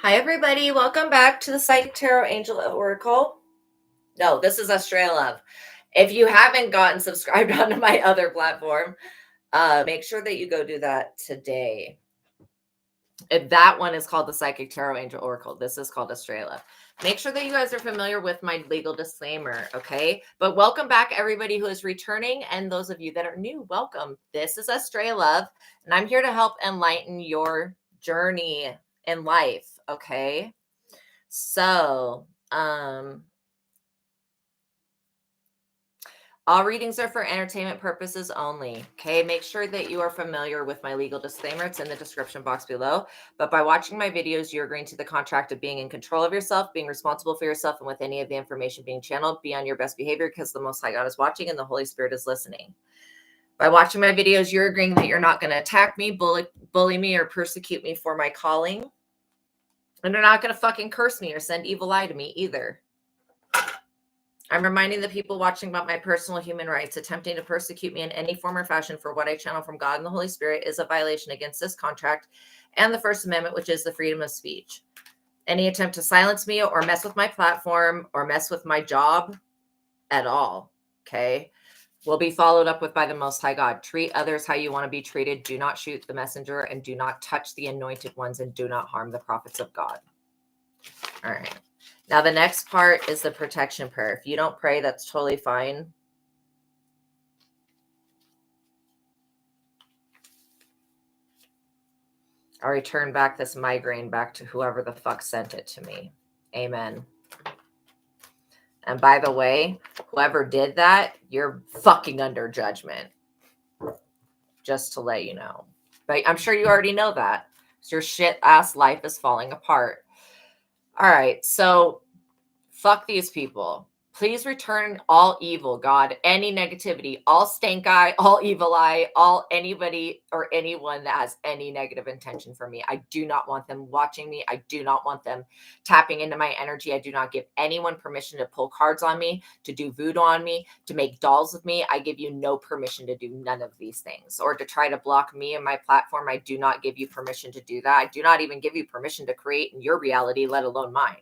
Hi, everybody. Welcome back to the Psychic Tarot Angel Oracle. No, this is Astraea Love. If you haven't gotten subscribed onto my other platform, make sure that you go do that today. If that one is called the Psychic Tarot Angel Oracle, this is called Astraea Love. Make sure that you guys are familiar with my legal disclaimer, okay? But welcome back, everybody who is returning, and those of you that are new, welcome. This is Astraea Love, and I'm here to help enlighten your journey in life, okay? So, all readings are for entertainment purposes only. Okay, make sure that you are familiar with my legal disclaimer. It's in the description box below. But by watching my videos, you're agreeing to the contract of being in control of yourself, being responsible for yourself, and with any of the information being channeled, be on your best behavior because the Most High God is watching and the Holy Spirit is listening. By watching my videos, you're agreeing that you're not going to attack me, bully me, or persecute me for my calling. And you're not going to fucking curse me or send evil eye to me either. I'm reminding the people watching about my personal human rights. Attempting to persecute me in any form or fashion for what I channel from God and the Holy Spirit is a violation against this contract and the First Amendment, which is the freedom of speech. Any attempt to silence me or mess with my platform or mess with my job at all, okay, will be followed up with by the Most High God. Treat others how you want to be treated. Do not shoot the messenger and do not touch the anointed ones and do not harm the prophets of God. All right. Now, the next part is the protection prayer. If you don't pray, that's totally fine. I'll return back this migraine back to whoever the fuck sent it to me. Amen. And by the way, whoever did that, you're fucking under judgment. Just to let you know. But I'm sure you already know that. Your shit ass life is falling apart. All right, so fuck these people. Please return all evil, God, any negativity, all stank eye, all evil eye, all anybody or anyone that has any negative intention for me. I do not want them watching me. I do not want them tapping into my energy. I do not give anyone permission to pull cards on me, to do voodoo on me, to make dolls of me. I give you no permission to do none of these things or to try to block me and my platform. I do not give you permission to do that. I do not even give you permission to create in your reality, let alone mine.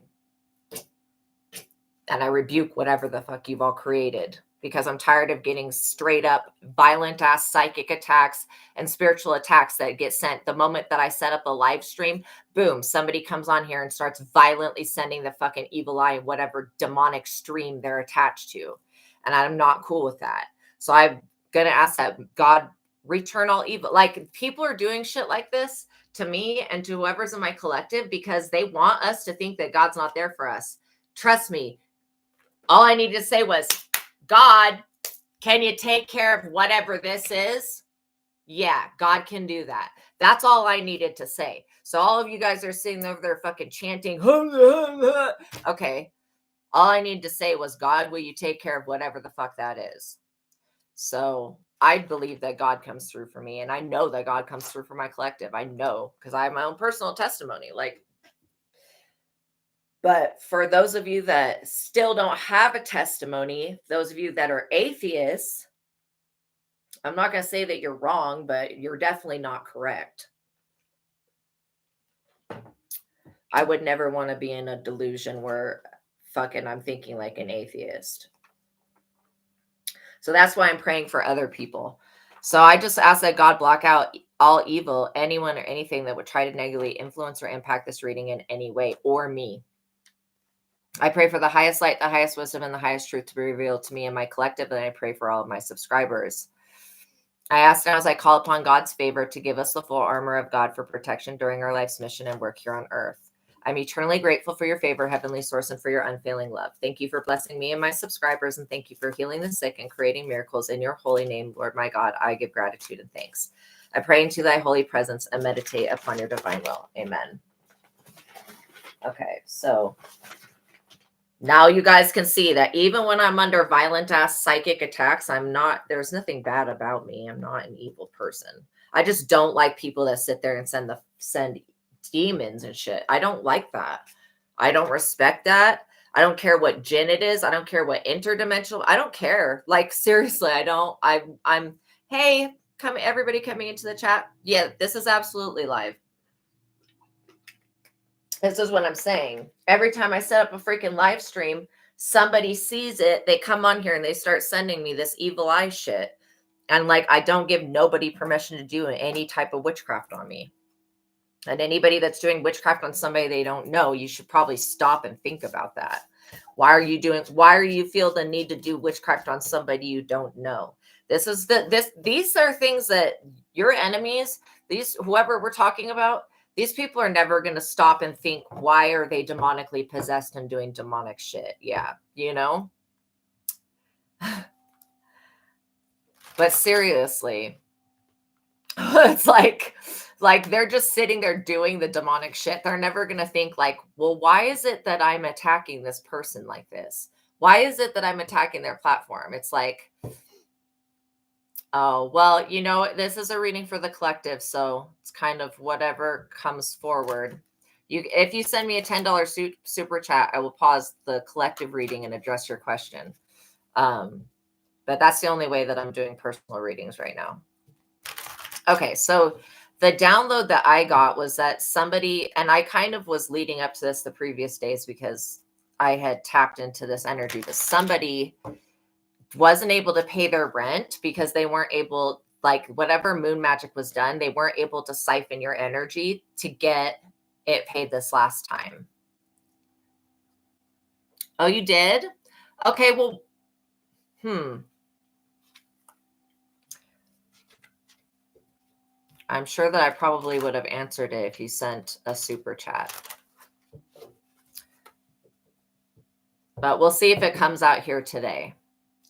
And I rebuke whatever the fuck you've all created because I'm tired of getting straight up violent ass psychic attacks and spiritual attacks that get sent. The moment that I set up a live stream, boom, somebody comes on here and starts violently sending the fucking evil eye in whatever demonic stream they're attached to. And I'm not cool with that. So I'm going to ask that God return all evil. Like, people are doing shit like this to me and to whoever's in my collective because they want us to think that God's not there for us. Trust me. All I needed to say was, God, can you take care of whatever this is? Yeah, God can do that. That's all I needed to say. So all of you guys are sitting over there fucking chanting. Okay. All I needed to say was, God, will you take care of whatever the fuck that is? So I believe that God comes through for me. And I know that God comes through for my collective. I know because I have my own personal testimony. But for those of you that still don't have a testimony, those of you that are atheists, I'm not going to say that you're wrong, but you're definitely not correct. I would never want to be in a delusion where fucking I'm thinking like an atheist. So that's why I'm praying for other people. So I just ask that God block out all evil, anyone or anything that would try to negatively influence or impact this reading in any way, or me. I pray for the highest light, the highest wisdom, and the highest truth to be revealed to me and my collective, and I pray for all of my subscribers. I ask now as I call upon God's favor to give us the full armor of God for protection during our life's mission and work here on earth. I'm eternally grateful for your favor, Heavenly Source, and for your unfailing love. Thank you for blessing me and my subscribers, and thank you for healing the sick and creating miracles in your holy name, Lord my God. I give gratitude and thanks. I pray into thy holy presence and meditate upon your divine will. Amen. Okay, so now you guys can see that even when I'm under violent ass psychic attacks, there's nothing bad about me. I'm not an evil person. I just don't like people that sit there and send demons and shit. I don't like that. I don't respect that. I don't care what jinn it is. I don't care what interdimensional. I don't care. Like, seriously, I don't. I'm hey, everybody coming into the chat. Yeah, this is absolutely live. This is what I'm saying. Every time I set up a freaking live stream, somebody sees it, they come on here and they start sending me this evil eye shit. And like, I don't give nobody permission to do any type of witchcraft on me. And anybody that's doing witchcraft on somebody they don't know, you should probably stop and think about that. Why are you feel the need to do witchcraft on somebody you don't know? These are things that your enemies, whoever we're talking about, these people are never going to stop and think, why are they demonically possessed and doing demonic shit? Yeah, you know? But seriously, it's like they're just sitting there doing the demonic shit. They're never going to think like, well, why is it that I'm attacking this person like this? Why is it that I'm attacking their platform? It's like, oh, well, you know, this is a reading for the collective, so it's kind of whatever comes forward. If you send me a $10 super chat, I will pause the collective reading and address your question. But that's the only way that I'm doing personal readings right now. Okay, so the download that I got was that somebody, and I kind of was leading up to this the previous days because I had tapped into this energy, but somebody wasn't able to pay their rent because they weren't able, like whatever moon magic was done, they weren't able to siphon your energy to get it paid this last time. Oh, you did? Okay, well, I'm sure that I probably would have answered it if you sent a super chat. But we'll see if it comes out here today.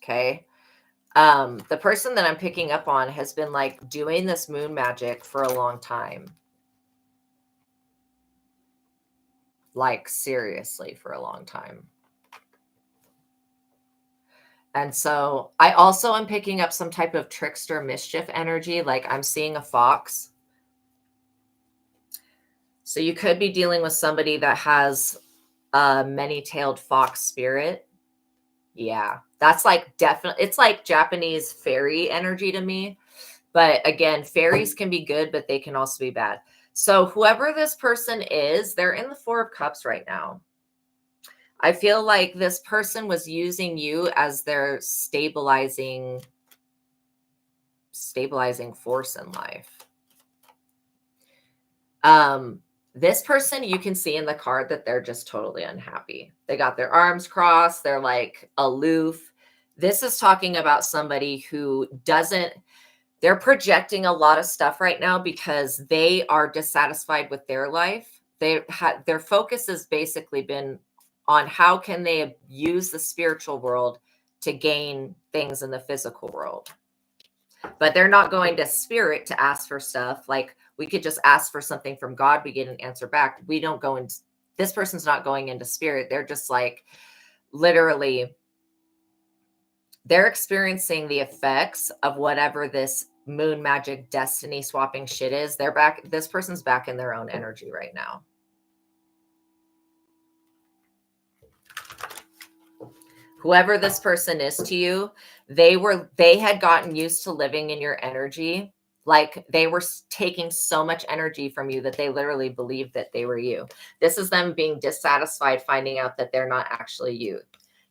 Okay. The person that I'm picking up on has been like doing this moon magic for a long time. Like seriously for a long time. And so I also am picking up some type of trickster mischief energy. Like I'm seeing a fox. So you could be dealing with somebody that has a many-tailed fox spirit. Yeah, that's like definitely, it's like Japanese fairy energy to me. But again, fairies can be good, but they can also be bad. So whoever this person is, they're in the 4 of Cups right now. I feel like this person was using you as their stabilizing force in life. This person, you can see in the card that they're just totally unhappy. They got their arms crossed. They're like aloof. This is talking about somebody who they're projecting a lot of stuff right now because they are dissatisfied with their life. Their focus has basically been on how can they use the spiritual world to gain things in the physical world. But they're not going to spirit to ask for stuff. Like we could just ask for something from God, we get an answer back. We don't go into, this person's not going into spirit. They're just like literally, they're experiencing the effects of whatever this moon magic destiny swapping shit is. They're back. This person's back in their own energy right now. Whoever this person is to you, they had gotten used to living in your energy. Like they were taking so much energy from you that they literally believed that they were you. This is them being dissatisfied, finding out that they're not actually you.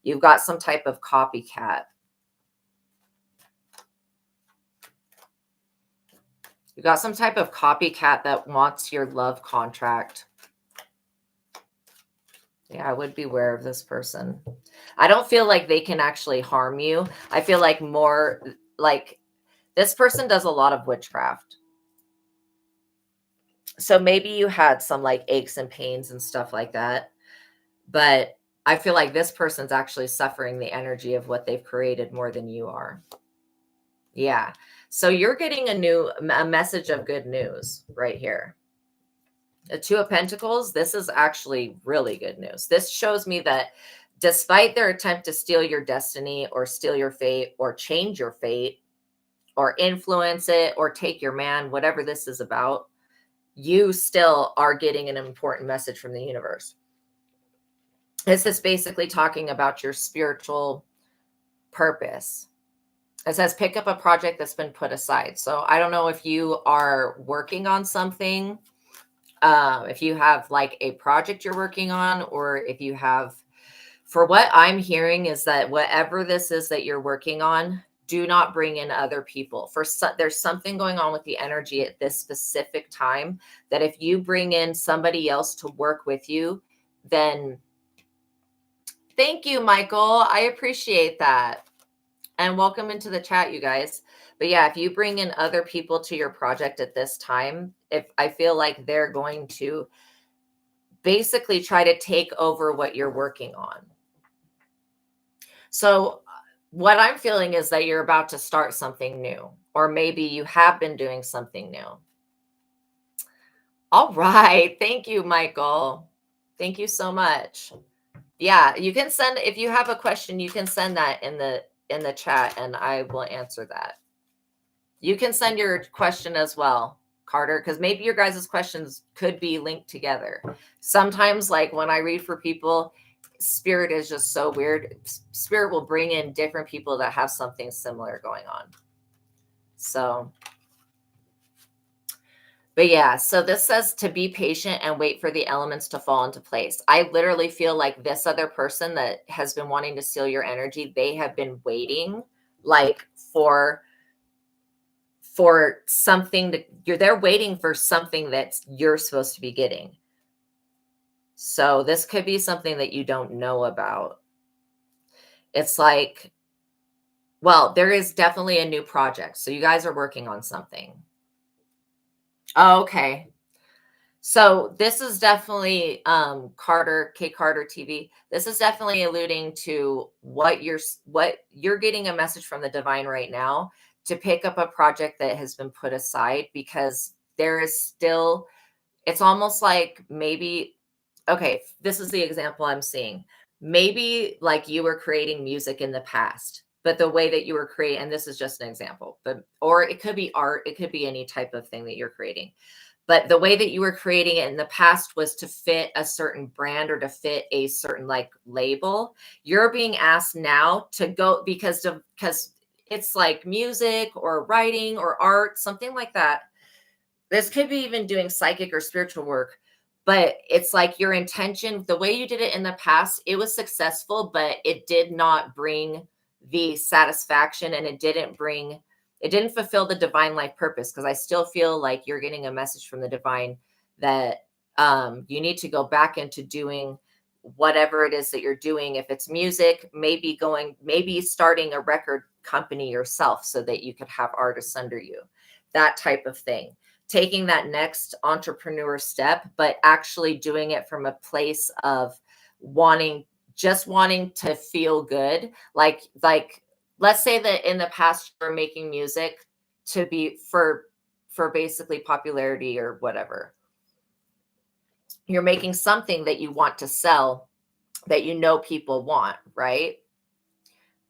You've got some type of copycat. You've got some type of copycat that wants your love contract. Yeah, I would beware of this person. I don't feel like they can actually harm you. I feel like more like this person does a lot of witchcraft. So maybe you had some like aches and pains and stuff like that. But I feel like this person's actually suffering the energy of what they've created more than you are. Yeah. So you're getting a message of good news right here. The 2 of Pentacles, this is actually really good news. This shows me that despite their attempt to steal your destiny or steal your fate or change your fate or influence it or take your man, whatever this is about, you still are getting an important message from the universe. This is basically talking about your spiritual purpose. It says pick up a project that's been put aside. So I don't know if you are working on something If you have like a project you're working on, or if you have, for what I'm hearing is that whatever this is that you're working on, do not bring in other people. There's something going on with the energy at this specific time that if you bring in somebody else to work with you, then thank you, Michael. I appreciate that. And welcome into the chat, you guys. But yeah, if you bring in other people to your project at this time, if I feel like they're going to basically try to take over what you're working on. So what I'm feeling is that you're about to start something new, or maybe you have been doing something new. All right. Thank you, Michael. Thank you so much. Yeah, you can send, if you have a question, you can send that in the chat and I will answer that. You can send your question as well, Carter, because maybe your guys' questions could be linked together. Sometimes, like when I read for people, Spirit is just so weird. Spirit will bring in different people that have something similar going on. So, but yeah, so this says to be patient and wait for the elements to fall into place. I literally feel like this other person that has been wanting to steal your energy, they have been waiting like for something that they're waiting for something that you're supposed to be getting. So this could be something that you don't know about. It's like, well, there is definitely a new project. So you guys are working on something. Okay. So this is definitely Carter TV. This is definitely alluding to what you're getting a message from the divine right now to pick up a project that has been put aside, because there is still, it's almost like maybe, okay, this is the example I'm seeing. Maybe like you were creating music in the past, but the way that you were creating, and this is just an example, but, or it could be art, it could be any type of thing that you're creating. But the way that you were creating it in the past was to fit a certain brand or to fit a certain like label. You're being asked now to go because it's like music or writing or art, something like that. This could be even doing psychic or spiritual work, but it's like your intention, the way you did it in the past, it was successful, but it did not bring the satisfaction, and it didn't fulfill the divine life purpose. Because I still feel like you're getting a message from the divine that you need to go back into doing whatever it is that you're doing. If it's music, maybe starting a record company yourself so that you could have artists under you, that type of thing. Taking that next entrepreneur step, but actually doing it from a place of wanting to feel good. Like let's say that in the past you were making music to be for basically popularity or whatever. You're making something that you want to sell, that you know people want, right?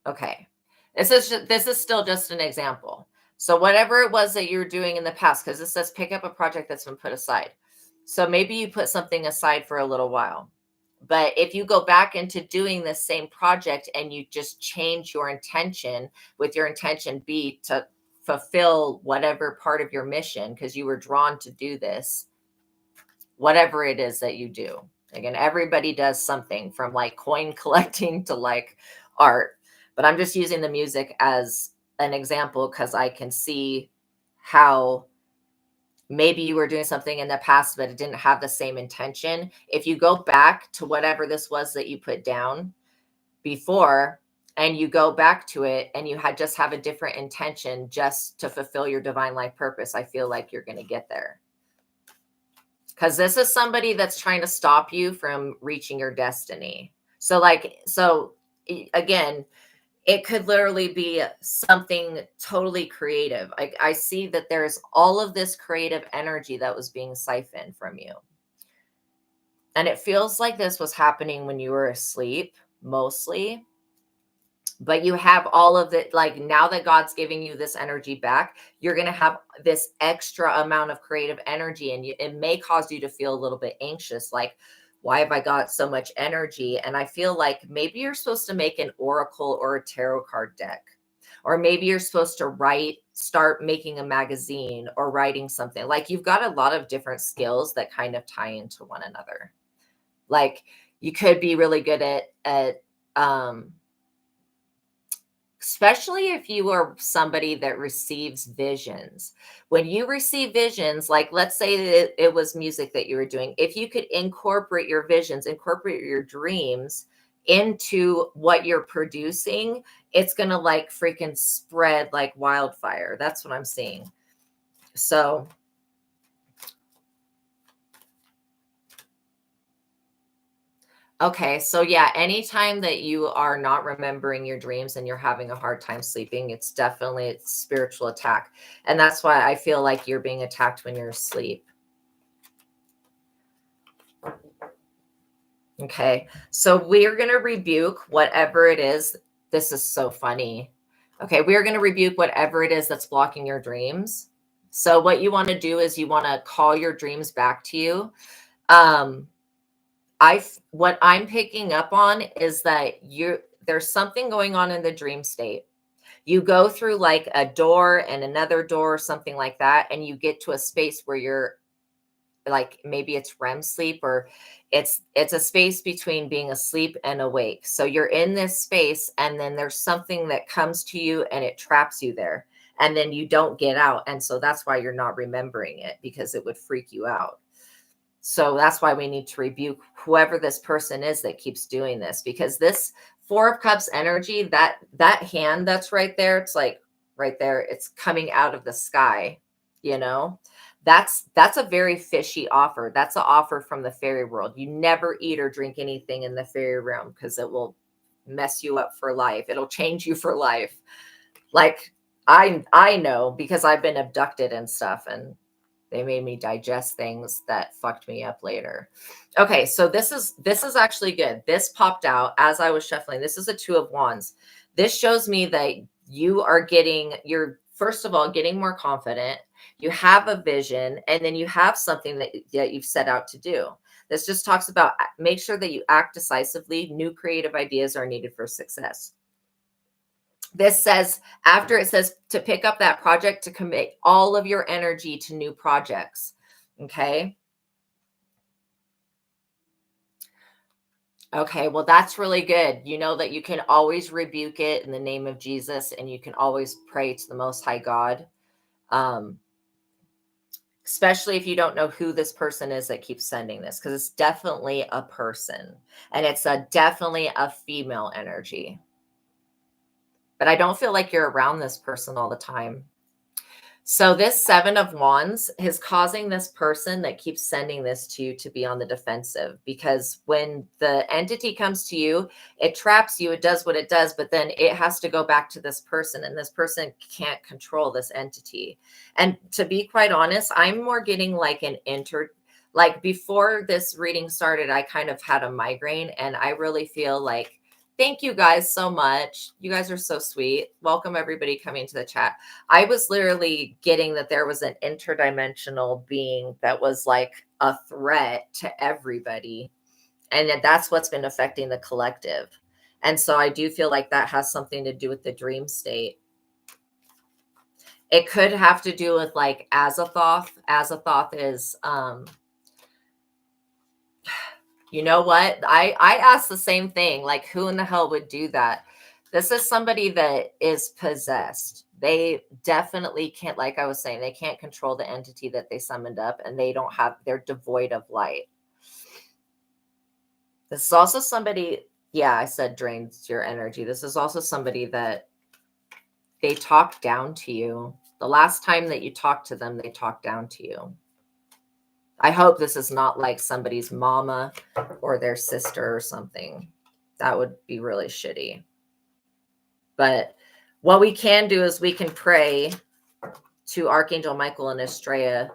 Okay. This is still just an example. So whatever it was that you're doing in the past, because it says pick up a project that's been put aside. So maybe you put something aside for a little while. But if you go back into doing the same project and you just change your intention, with your intention be to fulfill whatever part of your mission, because you were drawn to do this, whatever it is that you do. Again, everybody does something from like coin collecting to like art. But I'm just using the music as an example because I can see how maybe you were doing something in the past, but it didn't have the same intention. If you go back to whatever this was that you put down before and you go back to it and you just have a different intention just to fulfill your divine life purpose, I feel like you're going to get there. Because this is somebody that's trying to stop you from reaching your destiny. So again, it could literally be something totally creative. I see that there's all of this creative energy that was being siphoned from you. And it feels like this was happening when you were asleep, mostly. But you have all of it, like now that God's giving you this energy back, you're going to have this extra amount of creative energy, and it may cause you to feel a little bit anxious. Like, why have I got so much energy? And I feel like maybe you're supposed to make an oracle or a tarot card deck, Or maybe you're supposed to start making a magazine or writing something. Like you've got a lot of different skills that kind of tie into one another. Like you could be really good at especially if you are somebody that receives visions. When you receive visions, like let's say that it was music that you were doing, if you could incorporate your visions, incorporate your dreams into what you're producing, it's going to like freaking spread like wildfire. That's what I'm seeing. So okay, so yeah, anytime that you are not remembering your dreams and you're having a hard time sleeping, it's definitely a spiritual attack. And that's why I feel like you're being attacked when you're asleep. Okay, so we're going to rebuke whatever it is. This is so funny. Okay, we're going to rebuke whatever it is that's blocking your dreams. So what you want to do is you want to call your dreams back to you. What I'm picking up on is that there's something going on in the dream state. You go through like a door and another door, something like that, and you get to a space where you're like, maybe it's REM sleep, or it's a space between being asleep and awake. So you're in this space and then there's something that comes to you and it traps you there, and then you don't get out. And so that's why you're not remembering it, because it would freak you out. So that's why we need to rebuke whoever this person is that keeps doing this, because this Four of Cups energy, that hand that's right there, it's like right there, it's coming out of the sky, you know, that's a very fishy offer. That's an offer from the fairy world. You never eat or drink anything in the fairy realm, because it will mess you up for life. It'll change you for life. Like I know, because I've been abducted and stuff, and they made me digest things that fucked me up later. Okay, so this is actually good. This popped out as I was shuffling. This is a Two of Wands. This shows me that you're first of all getting more confident. You have a vision, and then you have something that you've set out to do. This just talks about make sure that you act decisively. New creative ideas are needed for success. This says, after it says to pick up that project, to commit all of your energy to new projects. Okay. Okay. Well, that's really good. You know that you can always rebuke it in the name of Jesus, and you can always pray to the Most High God. Especially if you don't know who this person is that keeps sending this, because it's definitely a person, and it's definitely a female energy. But I don't feel like you're around this person all the time. So this Seven of Wands is causing this person that keeps sending this to you to be on the defensive, because when the entity comes to you, it traps you, it does what it does, but then it has to go back to this person, and this person can't control this entity. And to be quite honest, I'm more getting like like before this reading started, I kind of had a migraine, and I really feel like, thank you guys so much. You guys are so sweet. Welcome everybody coming to the chat. I was literally getting that there was an interdimensional being that was like a threat to everybody. And that's what's been affecting the collective. And so I do feel like that has something to do with the dream state. It could have to do with like Azathoth. Azathoth is you know what? I asked the same thing. Like, who in the hell would do that? This is somebody that is possessed. They definitely can't, like I was saying, they can't control the entity that they summoned up, and they're devoid of light. This is also somebody, yeah, I said drains your energy. This is also somebody that they talk down to you. The last time that you talked to them, they talked down to you. I hope this is not like somebody's mama or their sister or something. That would be really shitty. But what we can do is we can pray to Archangel Michael and Astraea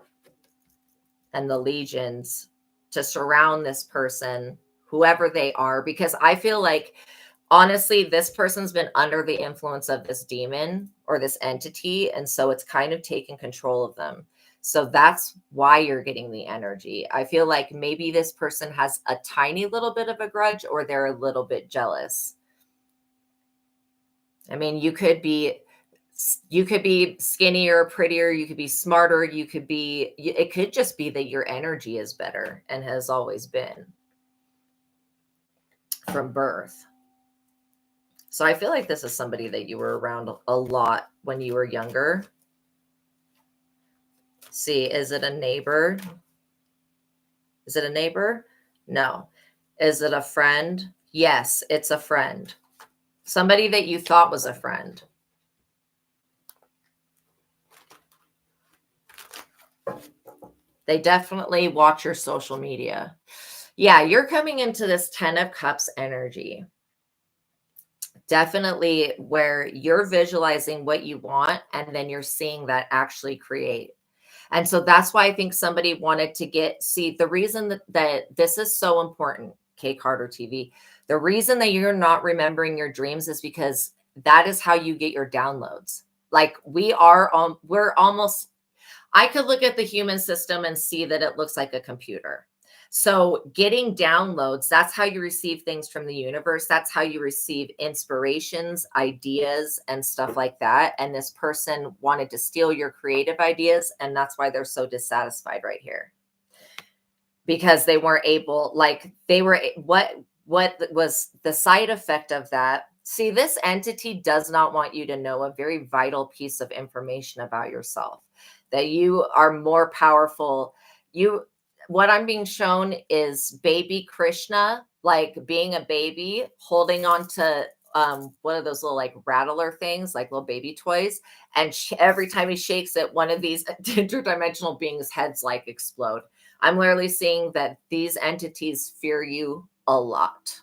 and the legions to surround this person, whoever they are, because I feel like, honestly, this person's been under the influence of this demon or this entity, and so it's kind of taken control of them. So that's why you're getting the energy. I feel like maybe this person has a tiny little bit of a grudge, or they're a little bit jealous. I mean, you could be You could be skinnier, prettier, you could be smarter, it could just be that your energy is better and has always been from birth. So I feel like this is somebody that you were around a lot when you were younger. See, is it a neighbor? Is it a neighbor? No. Is it a friend? Yes, it's a friend. Somebody that you thought was a friend. They definitely watch your social media. Yeah, you're coming into this 10 of Cups energy. Definitely where you're visualizing what you want and then you're seeing that actually create. And so that's why I think somebody wanted to see the reason that this is so important, K Carter TV. The reason that you're not remembering your dreams is because that is how you get your downloads. Like we're almost, I could look at the human system and see that it looks like a computer. So getting downloads, that's how you receive things from the universe. That's how you receive inspirations, ideas, and stuff like that. And this person wanted to steal your creative ideas. And that's why they're so dissatisfied right here. Because they weren't able, what was the side effect of that? See, this entity does not want you to know a very vital piece of information about yourself, that you are more powerful. What I'm being shown is baby Krishna, like being a baby, holding on to one of those little like rattler things, like little baby toys. And every time he shakes it, one of these interdimensional beings' heads like explode. I'm literally seeing that these entities fear you a lot.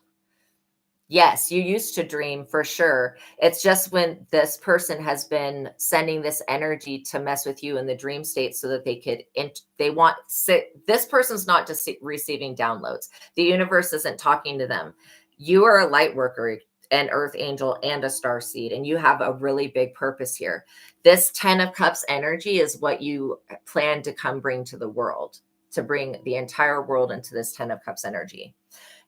Yes, you used to dream for sure. It's just when this person has been sending this energy to mess with you in the dream state so that this person's not just receiving downloads. The universe isn't talking to them. You are a light worker, an earth angel, and a star seed, and you have a really big purpose here. This 10 of Cups energy is what you plan to come bring to the world, to bring the entire world into this 10 of Cups energy.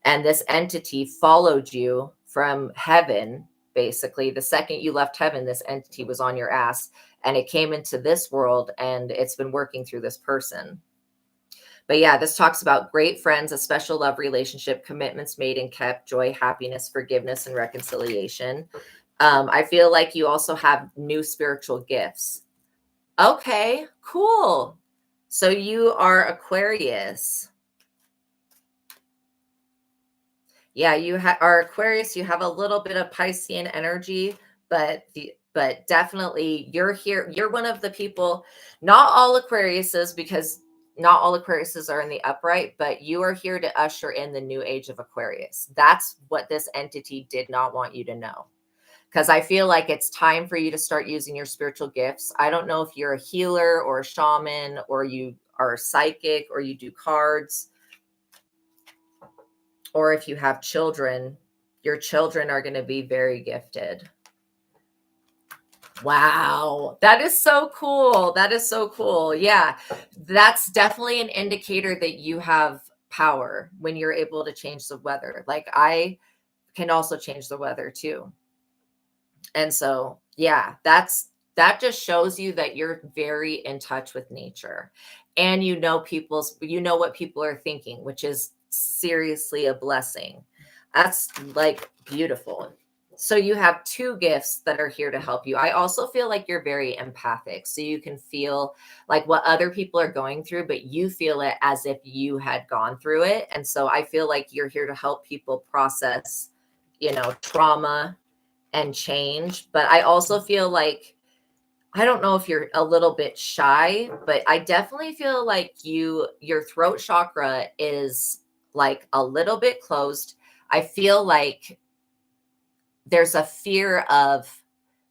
And this entity followed you from heaven. Basically, the second you left heaven, this entity was on your ass and it came into this world and it's been working through this person. But yeah, this talks about great friends, a special love relationship, commitments made and kept, joy, happiness, forgiveness, and reconciliation. I feel like you also have new spiritual gifts. Okay, cool. So you are Aquarius. Yeah, you are Aquarius. You have a little bit of Piscean energy, but definitely you're here. You're one of the people, not all Aquariuses, because not all Aquariuses are in the upright, but you are here to usher in the new age of Aquarius. That's what this entity did not want you to know. Because I feel like it's time for you to start using your spiritual gifts. I don't know if you're a healer or a shaman or you are psychic or you do cards, or if you have children, your children are going to be very gifted. Wow. That is so cool. That is so cool. Yeah. That's definitely an indicator that you have power when you're able to change the weather. Like I can also change the weather too. And so, yeah, that just shows you that you're very in touch with nature and you know what people are thinking, which is seriously a blessing. That's like beautiful. So you have two gifts that are here to help you. I also feel like you're very empathic. So you can feel like what other people are going through, but you feel it as if you had gone through it. And so I feel like you're here to help people process, trauma and change. But I also feel like, I don't know if you're a little bit shy, but I definitely feel like your throat chakra is like a little bit closed. I feel like there's a fear of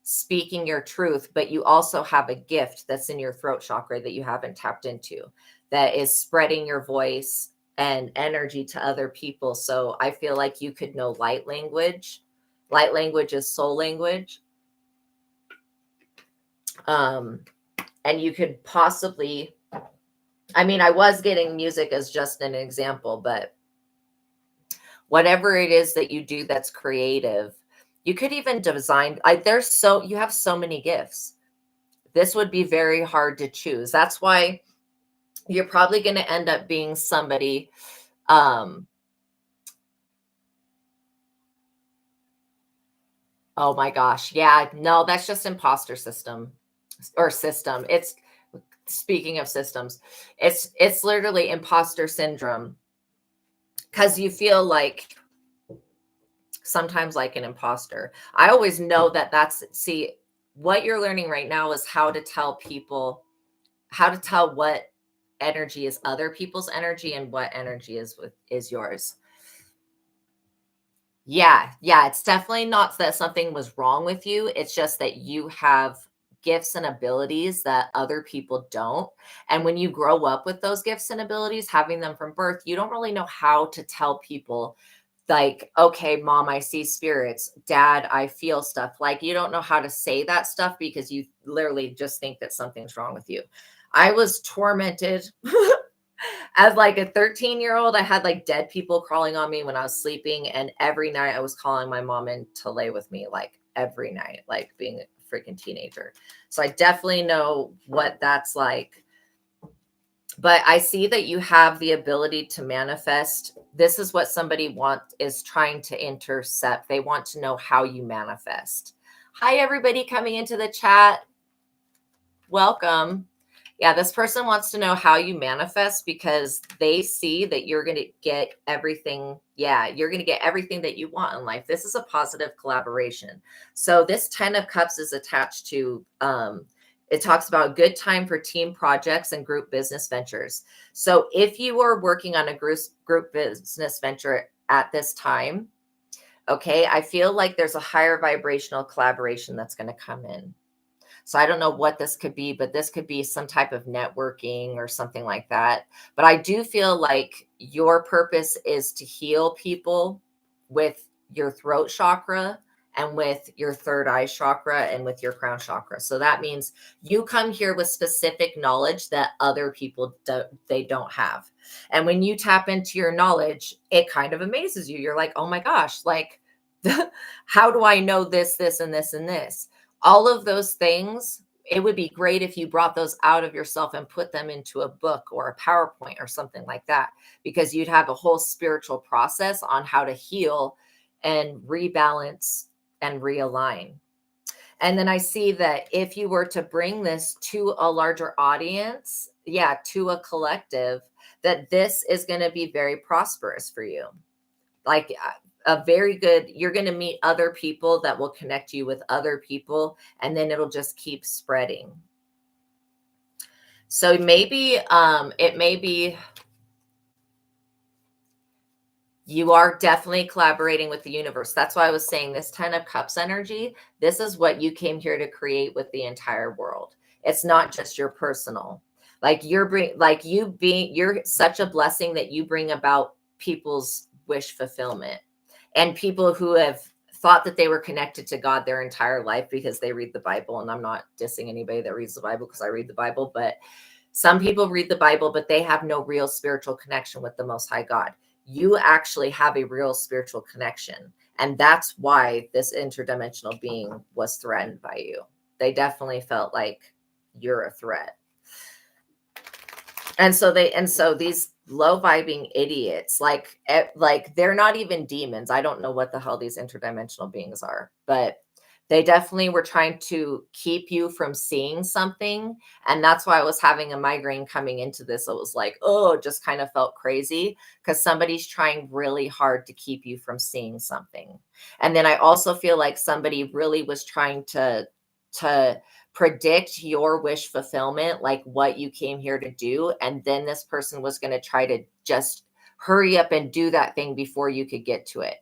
speaking your truth, but you also have a gift that's in your throat chakra that you haven't tapped into, that is spreading your voice and energy to other people. So I feel like you could know light language. Light language is soul language. And you could possibly, I was getting music as just an example, but whatever it is that you do that's creative, You could even design, you have so many gifts. This would be very hard to choose. That's why you're probably going to end up being somebody, um, oh my gosh. Yeah, no, that's just imposter system or system. It's speaking of systems, it's literally imposter syndrome because you feel like sometimes like an imposter. I always know that see, what you're learning right now is how to tell people, how to tell what energy is other people's energy and what energy is yours. Yeah, it's definitely not that something was wrong with you. It's just that you have gifts and abilities that other people don't. And when you grow up with those gifts and abilities, having them from birth, you don't really know how to tell people, like, okay, mom, I see spirits. Dad, I feel stuff. Like, you don't know how to say that stuff because you literally just think that something's wrong with you. I was tormented as like a 13-year-old. I had like dead people crawling on me when I was sleeping, and every night I was calling my mom in to lay with me, like every night, like being a freaking teenager. So I definitely know what that's like. But I see that you have the ability to manifest. This is what somebody is trying to intercept. They want to know how you manifest. Hi, everybody coming into the chat. Welcome. Yeah, this person wants to know how you manifest because they see that you're going to get everything. Yeah, you're going to get everything that you want in life. This is a positive collaboration. So this 10 of Cups is attached to, it talks about a good time for team projects and group business ventures. So if you are working on a group business venture at this time, okay, I feel like there's a higher vibrational collaboration that's going to come in. So I don't know what this could be, but this could be some type of networking or something like that. But I do feel like your purpose is to heal people with your throat chakra and with your third eye chakra and with your crown chakra. So that means you come here with specific knowledge that other people don't have. And when you tap into your knowledge, it kind of amazes you. You're like, oh my gosh, like, how do I know this, this, and this, and this? All of those things, it would be great if you brought those out of yourself and put them into a book or a PowerPoint or something like that, because you'd have a whole spiritual process on how to heal and rebalance and realign. And then I see that if you were to bring this to a larger audience, yeah, to a collective, that this is going to be very prosperous for you. Like a very good, you're going to meet other people that will connect you with other people, and then it'll just keep spreading. So maybe it may be you are definitely collaborating with the universe. That's why I was saying this 10 of Cups energy, this is what you came here to create with the entire world. It's not just your personal. Like you're such a blessing that you bring about people's wish fulfillment. And people who have thought that they were connected to God their entire life because they read the Bible. And I'm not dissing anybody that reads the Bible because I read the Bible, but some people read the Bible, but they have no real spiritual connection with the Most High God. You actually have a real spiritual connection. And that's why this interdimensional being was threatened by you. They definitely felt like you're a threat. And so these low vibing idiots, like they're not even demons. I don't know what the hell these interdimensional beings are, but they definitely were trying to keep you from seeing something. And that's why I was having a migraine coming into this. It was like, oh, it just kind of felt crazy because somebody's trying really hard to keep you from seeing something. And then I also feel like somebody really was trying to predict your wish fulfillment, like what you came here to do. And then this person was going to try to just hurry up and do that thing before you could get to it.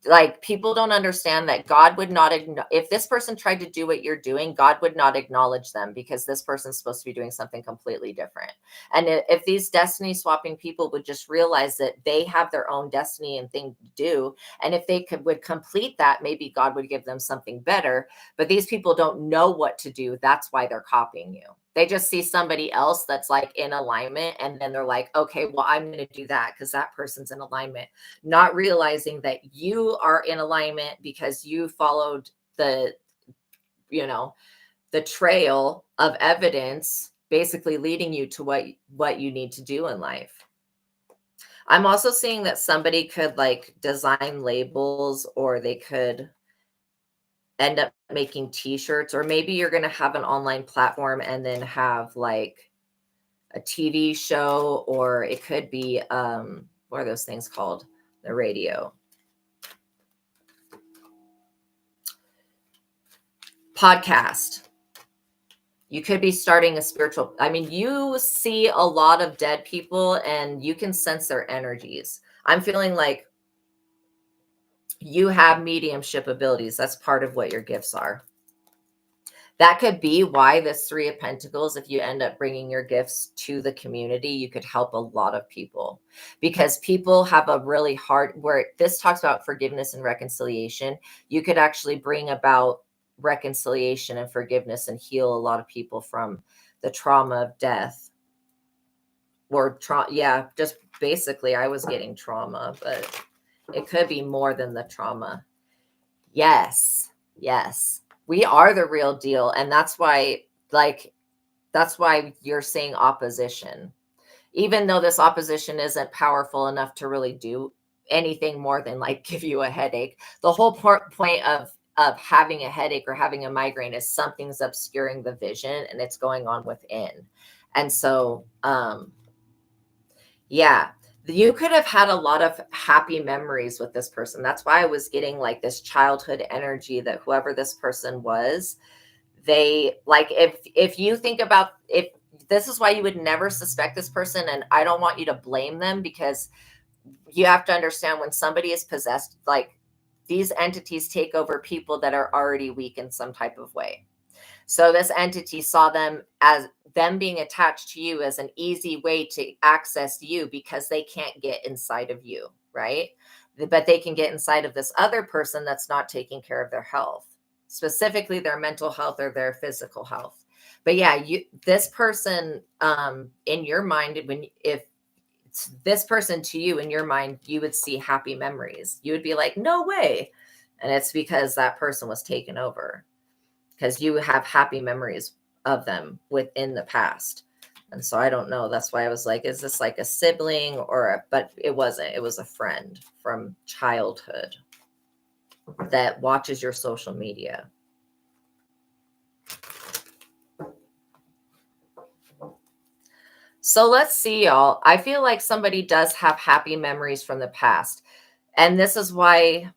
Like, people don't understand that God would not, if this person tried to do what you're doing, God would not acknowledge them because this person's supposed to be doing something completely different. And if these destiny swapping people would just realize that they have their own destiny and thing to do, and if they would complete that, maybe God would give them something better. But these people don't know what to do. That's why they're copying you. They just see somebody else that's like in alignment, and then they're like, okay, well, I'm going to do that because that person's in alignment, not realizing that you are in alignment because you followed the, you know, the trail of evidence basically leading you to what you need to do in life. I'm also seeing that somebody could like design labels, or they could end up making t-shirts, or maybe you're going to have an online platform and then have like a TV show, or it could be what are those things called? The radio. Podcast. You could be starting a spiritual, I mean, you see a lot of dead people and you can sense their energies. I'm feeling like you have mediumship abilities. That's part of what your gifts are. That could be why this Three of Pentacles, if you end up bringing your gifts to the community, you could help a lot of people, because people have a really hard, where this talks about forgiveness and reconciliation. You could actually bring about reconciliation and forgiveness and heal a lot of people from the trauma of death, or yeah, just basically I was getting trauma, but it could be more than the trauma. Yes. We are the real deal. And that's why, that's why you're seeing opposition, even though this opposition isn't powerful enough to really do anything more than like give you a headache. The whole point of having a headache or having a migraine is something's obscuring the vision and it's going on within. And so, yeah, you could have had a lot of happy memories with this person. That's why I was getting like this childhood energy that whoever this person was, they like, if you think about, if this is why you would never suspect this person, and I don't want you to blame them, because you have to understand when somebody is possessed, like these entities take over people that are already weak in some type of way. So this entity saw them as them being attached to you as an easy way to access you, because they can't get inside of you, right? But they can get inside of this other person that's not taking care of their health, specifically their mental health or their physical health. But yeah, this person, in your mind, if it's this person to you, in your mind, you would see happy memories. You would be like, no way. And it's because that person was taken over, because you have happy memories of them within the past. And so I don't know. That's why I was like, is this like a sibling but it wasn't. It was a friend from childhood that watches your social media. So let's see, y'all. I feel like somebody does have happy memories from the past. And this is why,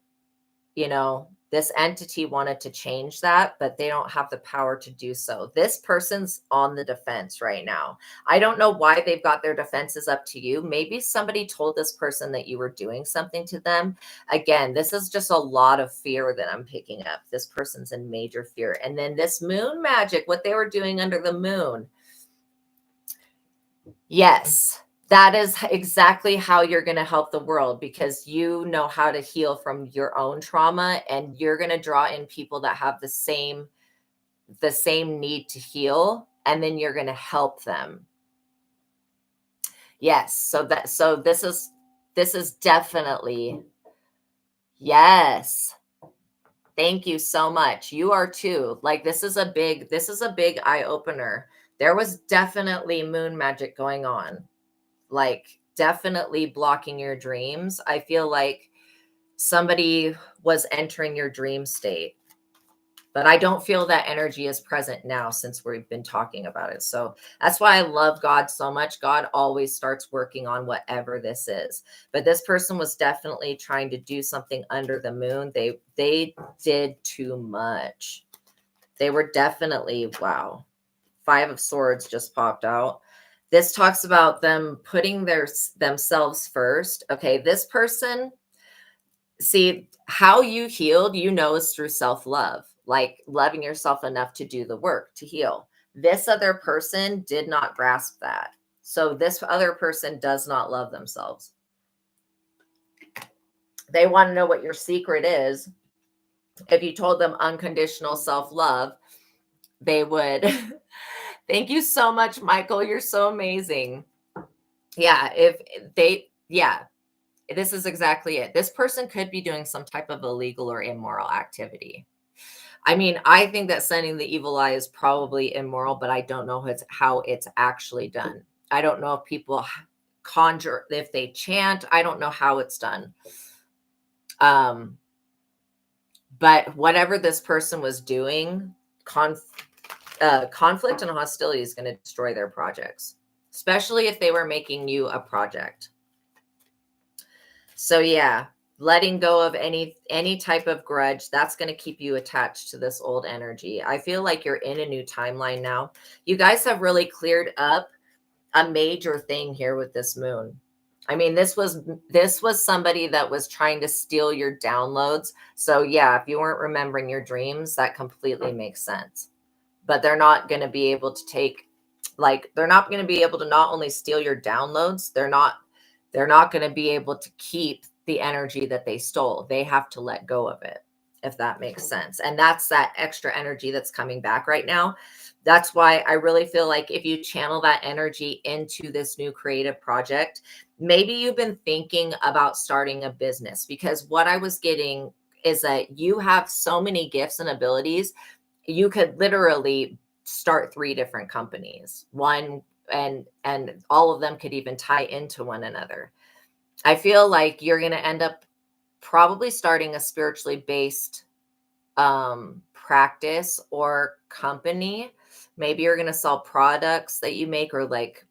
this entity wanted to change that, but they don't have the power to do so. This person's on the defense right now. I don't know why they've got their defenses up to you. Maybe somebody told this person that you were doing something to them. Again, this is just a lot of fear that I'm picking up. This person's in major fear. And then this moon magic, what they were doing under the moon. Yes. That is exactly how you're going to help the world, because you know how to heal from your own trauma, and you're going to draw in people that have the same need to heal, and then you're going to help them. Yes. So this is definitely, yes. Thank you so much. You are too. Like, this is a big eye opener. There was definitely moon magic going on. Like, definitely blocking your dreams. I feel like somebody was entering your dream state, but I don't feel that energy is present now since we've been talking about it. So that's why I love God so much. God always starts working on whatever this is. But this person was definitely trying to do something under the moon. They did too much. They were definitely, wow. 5 of Swords just popped out. This talks about them putting themselves first. Okay, this person, see, how you healed, is through self-love, like loving yourself enough to do the work to heal. This other person did not grasp that. So this other person does not love themselves. They want to know what your secret is. If you told them unconditional self-love, they would Thank you so much, Michael. You're so amazing. Yeah, this is exactly it. This person could be doing some type of illegal or immoral activity. I mean, I think that sending the evil eye is probably immoral, but I don't know how it's actually done. I don't know if people conjure, if they chant. I don't know how it's done. But whatever this person was doing, conflict and hostility is going to destroy their projects, especially if they were making you a project. So yeah, letting go of any type of grudge, that's going to keep you attached to this old energy. I feel like you're in a new timeline now. You guys have really cleared up a major thing here with this moon. I mean, this was somebody that was trying to steal your downloads. So yeah, if you weren't remembering your dreams, that completely makes sense. But they're not going to be able to they're not going to be able to not only steal your downloads, they're not going to be able to keep the energy that they stole. They have to let go of it, if that makes sense. And that's that extra energy that's coming back right now. That's why I really feel like if you channel that energy into this new creative project, maybe you've been thinking about starting a business, because what I was getting is that you have so many gifts and abilities. You could literally start 3 different companies, and all of them could even tie into one another. I feel like you're going to end up probably starting a spiritually based practice or company. Maybe you're going to sell products that you make, or like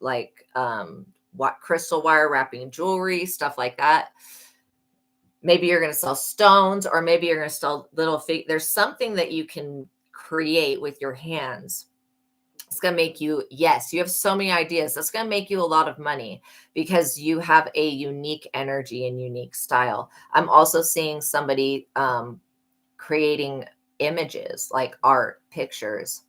what crystal wire wrapping jewelry, stuff like that. Maybe you're going to sell stones, or maybe you're going to sell there's something that you can create with your hands. It's going to make you, yes, you have so many ideas. That's going to make you a lot of money because you have a unique energy and unique style. I'm also seeing somebody creating images, like art, pictures,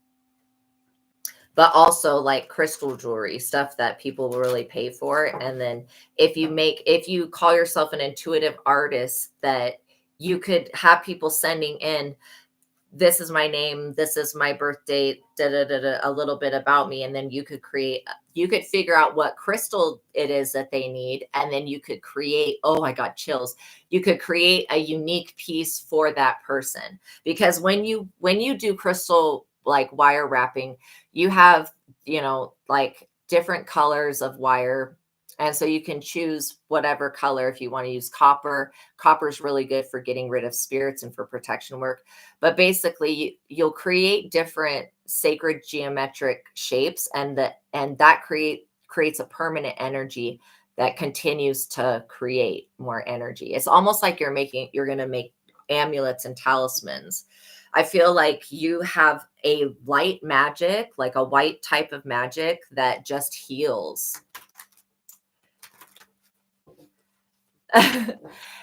but also like crystal jewelry, stuff that people will really pay for. And then if you call yourself an intuitive artist, that you could have people sending in, this is my name, this is my birth date, a little bit about me. And then you could figure out what crystal it is that they need. And then you could create, oh, I got chills. You could create a unique piece for that person. Because when you do crystal, like wire wrapping, you have, like different colors of wire. And so you can choose whatever color. If you want to use copper is really good for getting rid of spirits and for protection work. But basically you'll create different sacred geometric shapes, and that creates a permanent energy that continues to create more energy. It's almost like you're going to make amulets and talismans. I feel like you have a light magic, like a white type of magic that just heals.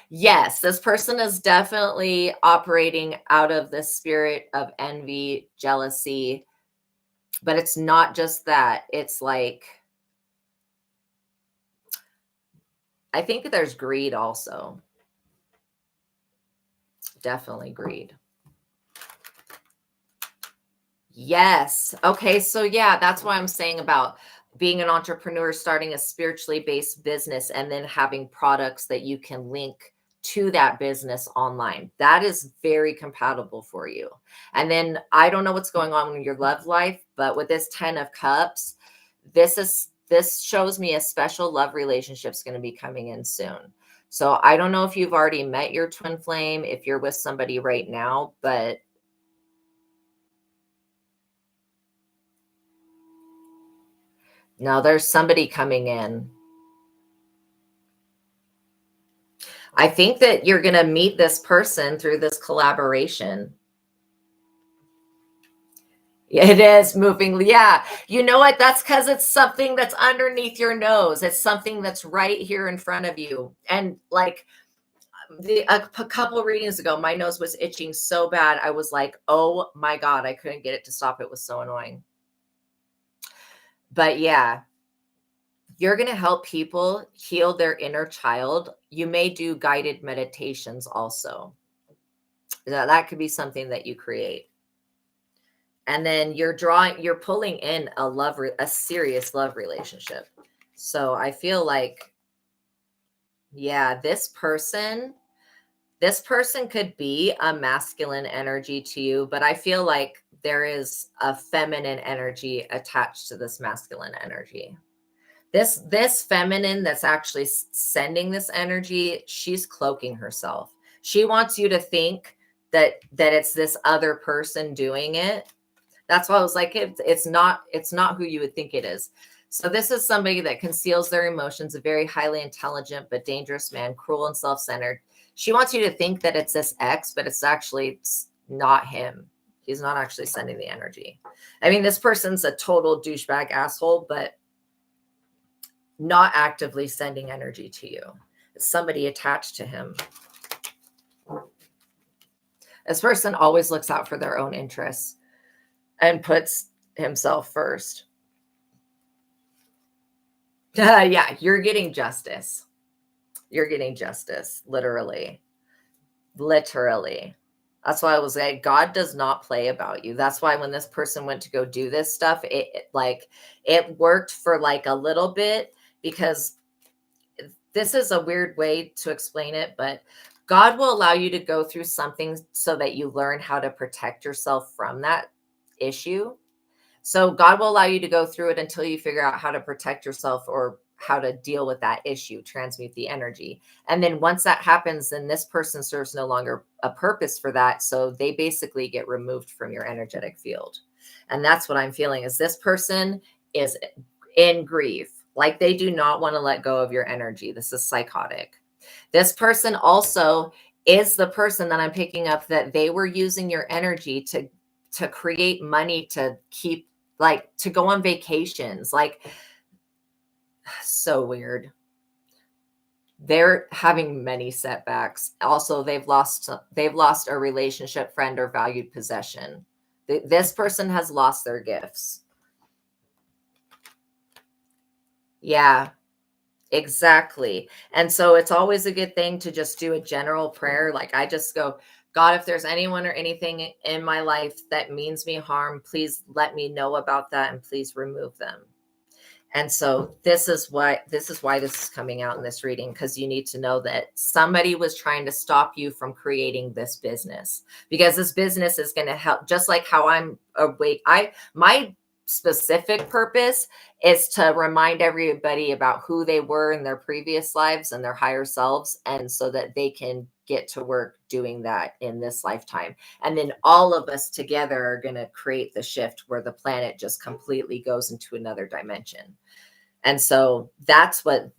Yes, this person is definitely operating out of the spirit of envy, jealousy, but it's not just that. It's like, I think there's greed also. Definitely greed. Yes. Okay. So yeah, that's what I'm saying about being an entrepreneur, starting a spiritually based business, and then having products that you can link to that business online. That is very compatible for you. And then I don't know what's going on in your love life, but with this 10 of Cups, this shows me a special love relationship is going to be coming in soon. So I don't know if you've already met your twin flame, if you're with somebody right now, but no, there's somebody coming in. I think that you're going to meet this person through this collaboration. It is moving. Yeah. You know what? That's because it's something that's underneath your nose. It's something that's right here in front of you. And like a couple of readings ago, my nose was itching so bad. I was like, oh my God, I couldn't get it to stop. It was so annoying. But yeah, you're going to help people heal their inner child. You may do guided meditations also. That could be something that you create. And then you're pulling in a serious love relationship. So I feel like, yeah, this person could be a masculine energy to you, but I feel like there is a feminine energy attached to this masculine energy. This feminine that's actually sending this energy, she's cloaking herself. She wants you to think that it's this other person doing it. That's why I was like, it's not who you would think it is. So this is somebody that conceals their emotions, a very highly intelligent but dangerous man, cruel and self-centered. She wants you to think that it's this ex, but it's not him. He's not actually sending the energy. I mean, this person's a total douchebag asshole, but not actively sending energy to you. It's somebody attached to him. This person always looks out for their own interests and puts himself first. Yeah, you're getting justice. You're getting justice, literally. Literally. That's why I was like, God does not play about you. That's why when this person went to go do this stuff, it worked for like a little bit, because this is a weird way to explain it, but God will allow you to go through something so that you learn how to protect yourself from that issue. So God will allow you to go through it until you figure out how to protect yourself or how to deal with that issue, transmute the energy. And then once that happens, then this person serves no longer a purpose for that. So they basically get removed from your energetic field. And that's what I'm feeling, is this person is in grief. Like they do not want to let go of your energy. This is psychotic. This person also is the person that I'm picking up that they were using your energy to create money, to keep, like, to go on vacations. Like, so weird. They're having many setbacks. Also, they've lost a relationship, friend, or valued possession. This person has lost their gifts. Yeah, exactly. And so it's always a good thing to just do a general prayer. Like I just go, God, if there's anyone or anything in my life that means me harm, please let me know about that and please remove them. And so this is why this is coming out in this reading, because you need to know that somebody was trying to stop you from creating this business, because this business is going to help, just like how I'm awake. My specific purpose is to remind everybody about who they were in their previous lives and their higher selves, and so that they can get to work doing that in this lifetime. And then all of us together are going to create the shift where the planet just completely goes into another dimension. And so that's what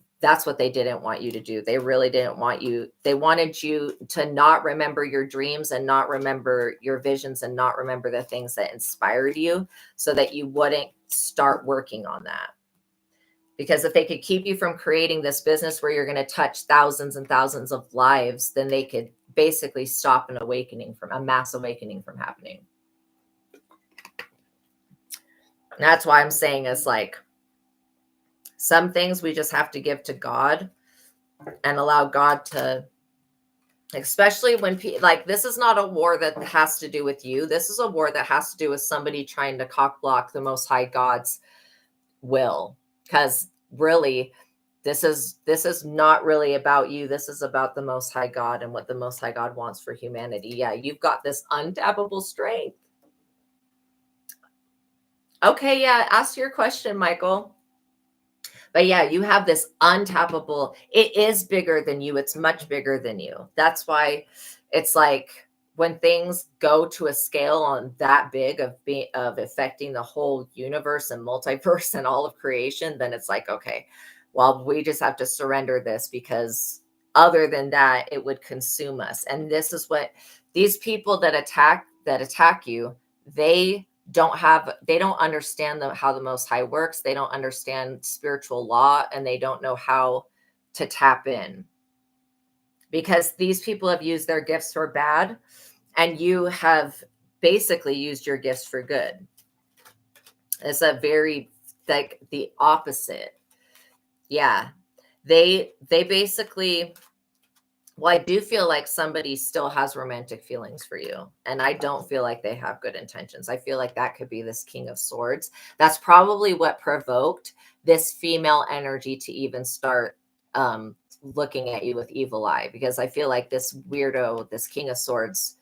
they didn't want you to do. They really didn't want you. They wanted you to not remember your dreams and not remember your visions and not remember the things that inspired you, so that you wouldn't start working on that. Because if they could keep you from creating this business where you're going to touch thousands and thousands of lives, then they could basically stop a mass awakening from happening. And that's why I'm saying is like, some things we just have to give to God and allow God to, especially when like, this is not a war that has to do with you. This is a war that has to do with somebody trying to cock block the Most High God's will. Because really, this is not really about you. This is about the Most High God and what the Most High God wants for humanity. Yeah, you've got this untappable strength. Okay, yeah, ask your question, Michael. But yeah, you have this untappable, it is bigger than you. It's much bigger than you. That's why it's like, when things go to a scale on that big of affecting the whole universe and multiverse and all of creation, then it's like, okay, well, we just have to surrender this, because other than that, it would consume us. And this is what these people that attack you, they don't understand how the Most High works. They don't understand spiritual law, and they don't know how to tap in, because these people have used their gifts for bad, and you have basically used your gifts for good. It's a very, like, the opposite. Yeah. They basically, Well, I do feel like somebody still has romantic feelings for you, and I don't feel like they have good intentions. I feel like that could be this King of Swords. That's probably what provoked this female energy to even start looking at you with evil eye, because I feel like this weirdo, this King of Swords,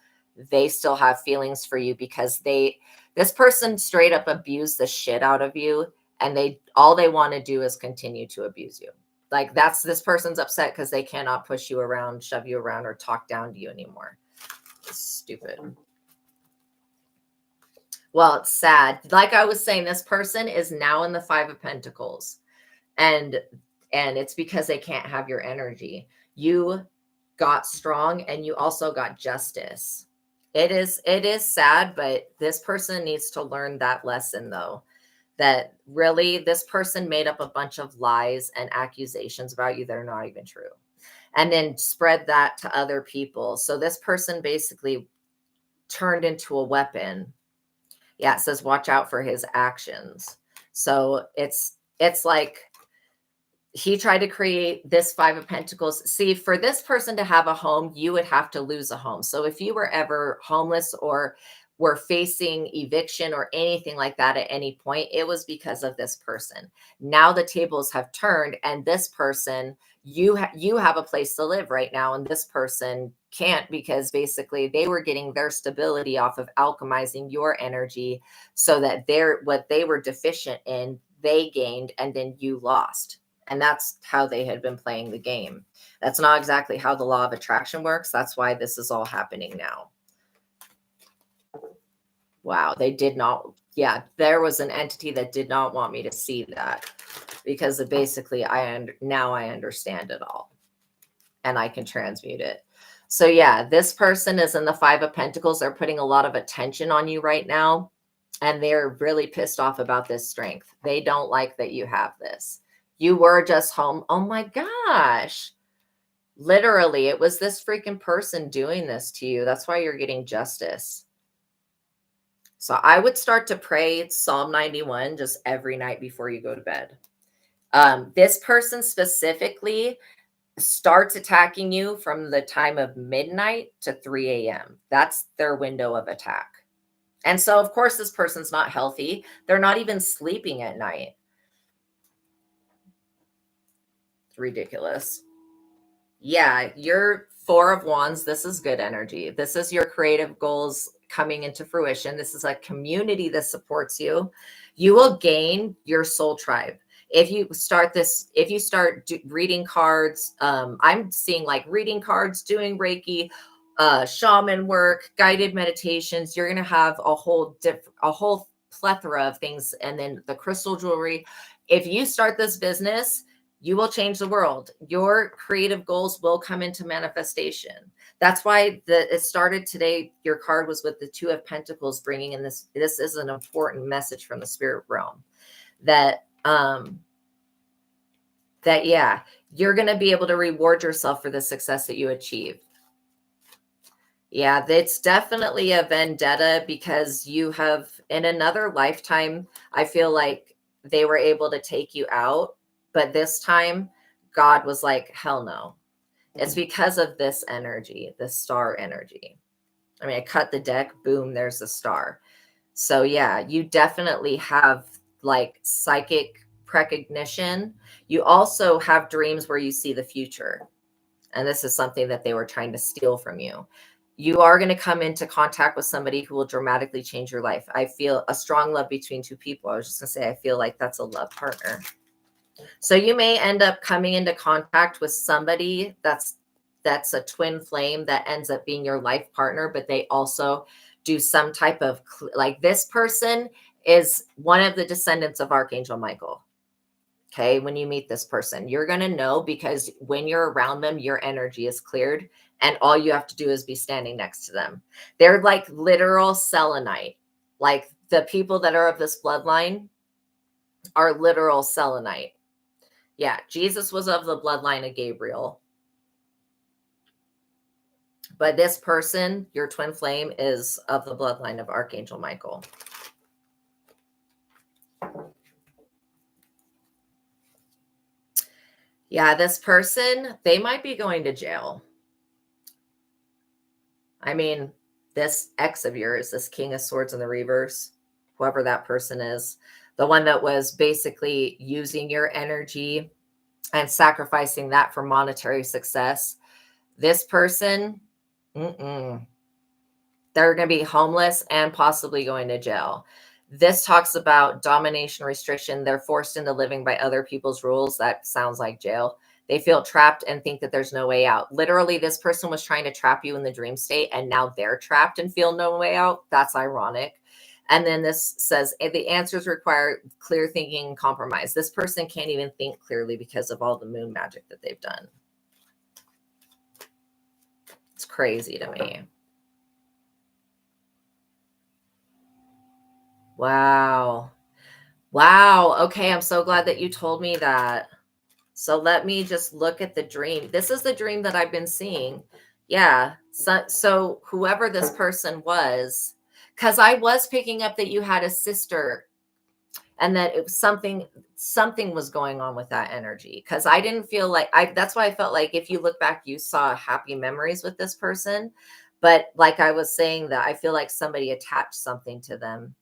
they still have feelings for you because this person straight up abused the shit out of you, and all they want to do is continue to abuse you. Like, this person's upset because they cannot push you around, shove you around, or talk down to you anymore. It's stupid. Well, it's sad. Like I was saying, this person is now in the Five of Pentacles, and it's because they can't have your energy. You got strong, and you also got justice. It is sad, but this person needs to learn that lesson, though, that really this person made up a bunch of lies and accusations about you that are not even true, and then spread that to other people. So this person basically turned into a weapon. Yeah, it says watch out for his actions. So it's like he tried to create this Five of Pentacles. See, for this person to have a home, you would have to lose a home. So if you were ever homeless or were facing eviction or anything like that at any point, it was because of this person. Now the tables have turned, and this person, you have a place to live right now, and this person can't, because basically they were getting their stability off of alchemizing your energy, so that what they were deficient in, they gained, and then you lost. And that's how they had been playing the game. That's not exactly how the law of attraction works. That's why this is all happening now. Wow, they did not. Yeah, there was an entity that did not want me to see that, because basically now I understand it all, and I can transmute it. So yeah, this person is in the Five of Pentacles. They're putting a lot of attention on you right now, and they're really pissed off about this strength. They don't like that you have this. You were just home. Oh my gosh. Literally, it was this freaking person doing this to you. That's why you're getting justice. So I would start to pray Psalm 91 just every night before you go to bed. This person specifically starts attacking you from the time of midnight to 3 a.m. That's their window of attack. And so, of course, this person's not healthy. They're not even sleeping at night. It's ridiculous. Yeah, you're Four of Wands. This is good energy. This is your creative goals coming into fruition. This is a community that supports you. You will gain your soul tribe. If you start reading cards, I'm seeing like reading cards, doing Reiki, shaman work, guided meditations. You're going to have a whole plethora of things. And then the crystal jewelry. If you start this business, you will change the world. Your creative goals will come into manifestation. That's why it started today. Your card was with the Two of Pentacles, bringing in this. This is an important message from the spirit realm that yeah, you're going to be able to reward yourself for the success that you achieve. Yeah, it's definitely a vendetta, because you have, in another lifetime, I feel like they were able to take you out. But this time, God was like, hell no. It's because of this energy, the star energy. I mean, I cut the deck, boom, there's the star. So yeah, you definitely have like psychic precognition. You also have dreams where you see the future. And this is something that they were trying to steal from you. You are going to come into contact with somebody who will dramatically change your life. I feel a strong love between two people. I was just going to say, I feel like that's a love partner. So you may end up coming into contact with somebody that's a twin flame that ends up being your life partner, but they also do some type of, like, this person is one of the descendants of Archangel Michael. Okay, when you meet this person, you're going to know, because when you're around them, your energy is cleared, and all you have to do is be standing next to them. They're like literal selenite. Like, the people that are of this bloodline are literal selenite. Yeah, Jesus was of the bloodline of Gabriel. But this person, your twin flame, is of the bloodline of Archangel Michael. Yeah, this person, they might be going to jail. I mean, this ex of yours, this King of Swords in the reverse, whoever that person is, the one that was basically using your energy and sacrificing that for monetary success, this person, they're going to be homeless and possibly going to jail. This talks about domination, restriction. They're forced into living by other people's rules. That sounds like jail. They feel trapped and think that there's no way out. Literally, this person was trying to trap you in the dream state, and now they're trapped and feel no way out. That's ironic. And then this says the answers require clear thinking and compromise. This person can't even think clearly because of all the moon magic that they've done. It's crazy to me. Wow. Wow. Okay. I'm so glad that you told me that. So let me just look at the dream. This is the dream that I've been seeing. Yeah. So whoever this person was, because I was picking up that you had a sister and that it was something was going on with that energy. Because I didn't feel like that's why I felt like if you look back, you saw happy memories with this person. But like I was saying, that I feel like somebody attached something to them,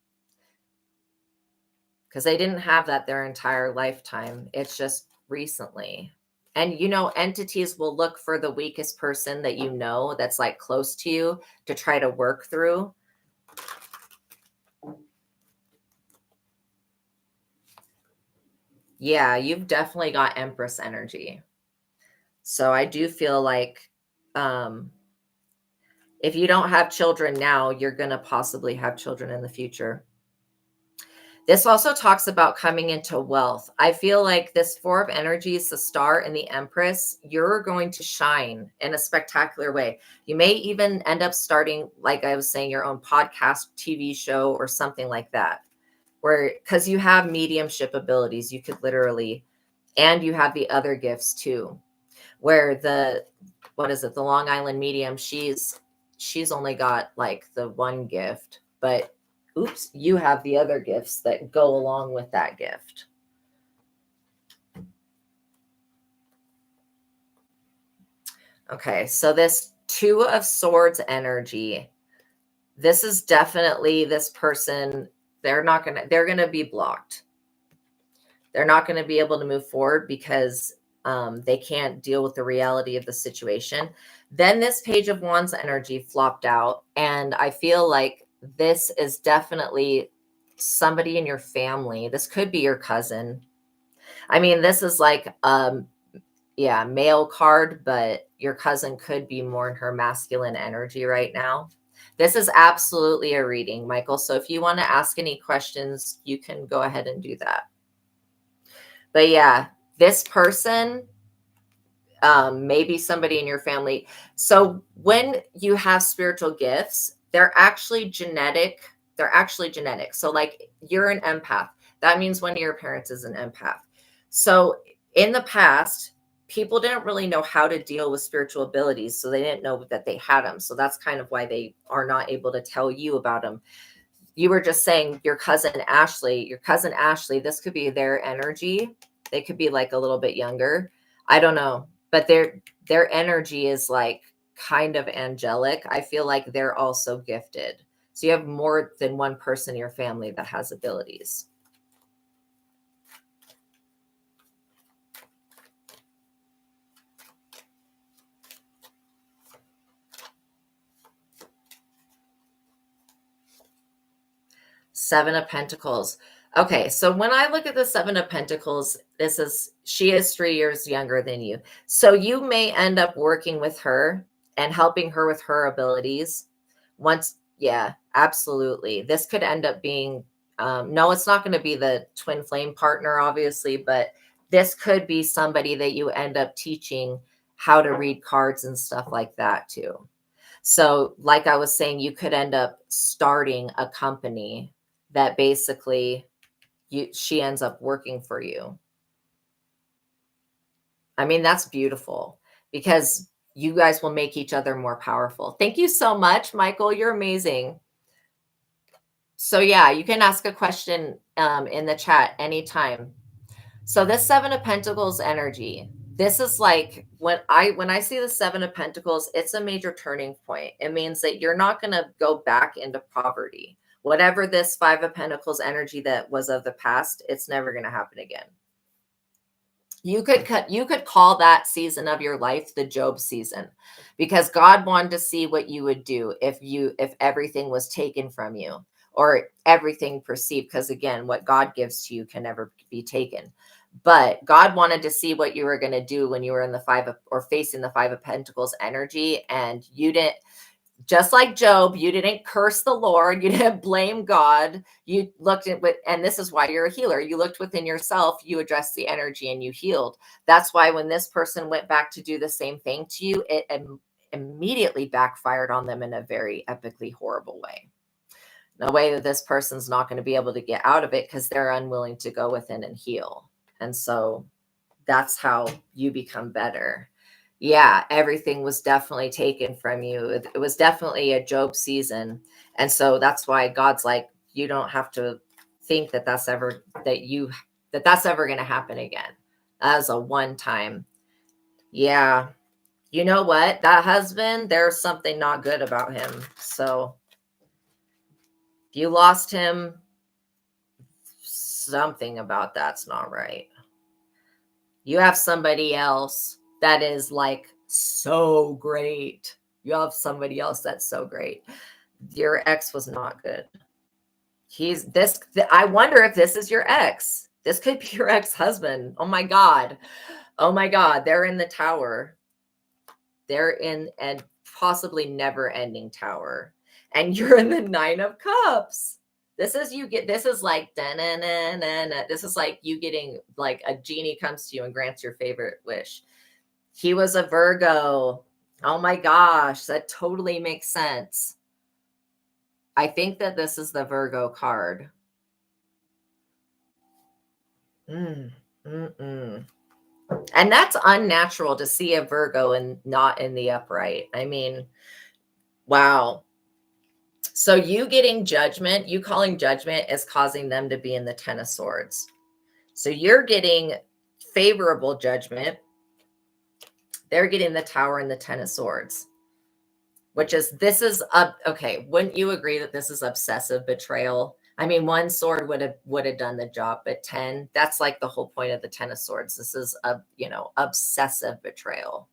because they didn't have that their entire lifetime. It's just recently. And entities will look for the weakest person that that's like close to you to try to work through. Yeah, you've definitely got Empress energy. So I do feel like if you don't have children now, you're going to possibly have children in the future. This also talks about coming into wealth. I feel like this Four of Energies, the Star and the Empress, you're going to shine in a spectacular way. You may even end up starting, like I was saying, your own podcast, TV show, or something like that, because you have mediumship abilities. You could literally, and you have the other gifts too, where the Long Island medium, she's only got like the one gift, but oops, you have the other gifts that go along with that gift. Okay, so this Two of Swords energy, this is definitely this person, they're going to be blocked. They're not going to be able to move forward because they can't deal with the reality of the situation. Then this Page of Wands energy flopped out, and I feel like this is definitely somebody in your family. This could be your cousin. I mean, this is like male card, but your cousin could be more in her masculine energy right now. This is absolutely a reading, Michael. So if you want to ask any questions, you can go ahead and do that. But yeah, this person, maybe somebody in your family. So when you have spiritual gifts, they're actually genetic. So like you're an empath. That means one of your parents is an empath. So in the past, people didn't really know how to deal with spiritual abilities. So they didn't know that they had them. So that's kind of why they are not able to tell you about them. You were just saying your cousin Ashley, this could be their energy. They could be like a little bit younger. I don't know, but their energy is like kind of angelic. I feel like they're also gifted. So you have more than one person in your family that has abilities. Seven of Pentacles. Okay, so when I look at the Seven of Pentacles, she is 3 years younger than you. So you may end up working with her and helping her with her abilities. Yeah, absolutely. This could end up being, no, it's not going to be the twin flame partner, obviously, but this could be somebody that you end up teaching how to read cards and stuff like that too. So like I was saying, you could end up starting a company that basically she ends up working for you. I mean, that's beautiful because you guys will make each other more powerful. Thank you so much, Michael. You're amazing. So yeah, you can ask a question in the chat anytime. So this Seven of Pentacles energy, this is like when I see the Seven of Pentacles, it's a major turning point. It means that you're not going to go back into poverty. Whatever this Five of Pentacles energy that was of the past, it's never going to happen again. You could call that season of your life the Job season, because God wanted to see what you would do if everything was taken from you, or everything perceived, because again, what God gives to you can never be taken. But God wanted to see what you were going to do when you were in the facing the Five of Pentacles energy, and you didn't. Just like Job, you didn't curse the Lord. You didn't blame God. You looked at and this is why you're a healer. You looked within yourself, you addressed the energy, and you healed. That's why when this person went back to do the same thing to you, it immediately backfired on them in a very epically horrible way. In a way that this person's not going to be able to get out of it because they're unwilling to go within and heal. And so that's how you become better. Yeah, everything was definitely taken from you. It was definitely a Job season. And so that's why God's like, you don't have to think that that's ever going to happen again. As a one time. Yeah. You know what? That husband, there's something not good about him. So if you lost him, something about that's not right. You have somebody else that is like so great. You have somebody else that's so great. Your ex was not good. I wonder if this is your ex. This could be your ex-husband. Oh my God. Oh my God. They're in the tower. They're in a possibly never ending tower. And you're in the Nine of Cups. This is like, this is like you getting like a genie comes to you and grants your favorite wish. He was a Virgo. Oh my gosh, that totally makes sense. I think that this is the Virgo card. And that's unnatural to see a Virgo and not in the upright. I mean, wow. So you getting judgment, you calling judgment is causing them to be in the Ten of Swords. So you're getting favorable judgment. They're getting the Tower and the Ten of Swords, which is, okay. Wouldn't you agree that this is obsessive betrayal? I mean, one sword would have done the job, but 10, that's like the whole point of the Ten of Swords. This is obsessive betrayal.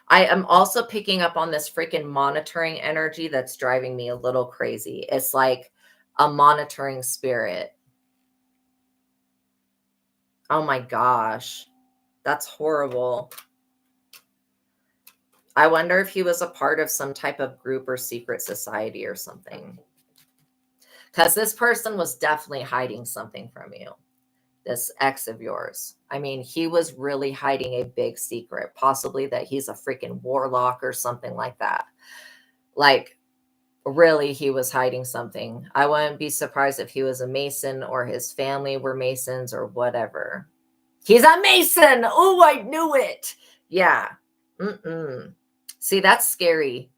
I am also picking up on this freaking monitoring energy that's driving me a little crazy. It's like a monitoring spirit. Oh my gosh. That's horrible. I wonder if he was a part of some type of group or secret society or something. Because this person was definitely hiding something from you. This ex of yours. I mean, he was really hiding a big secret, possibly that he's a freaking warlock or something like that. Like, really, he was hiding something. I wouldn't be surprised if he was a Mason or his family were Masons or whatever. He's a Mason. Oh, I knew it. Yeah. See, that's scary.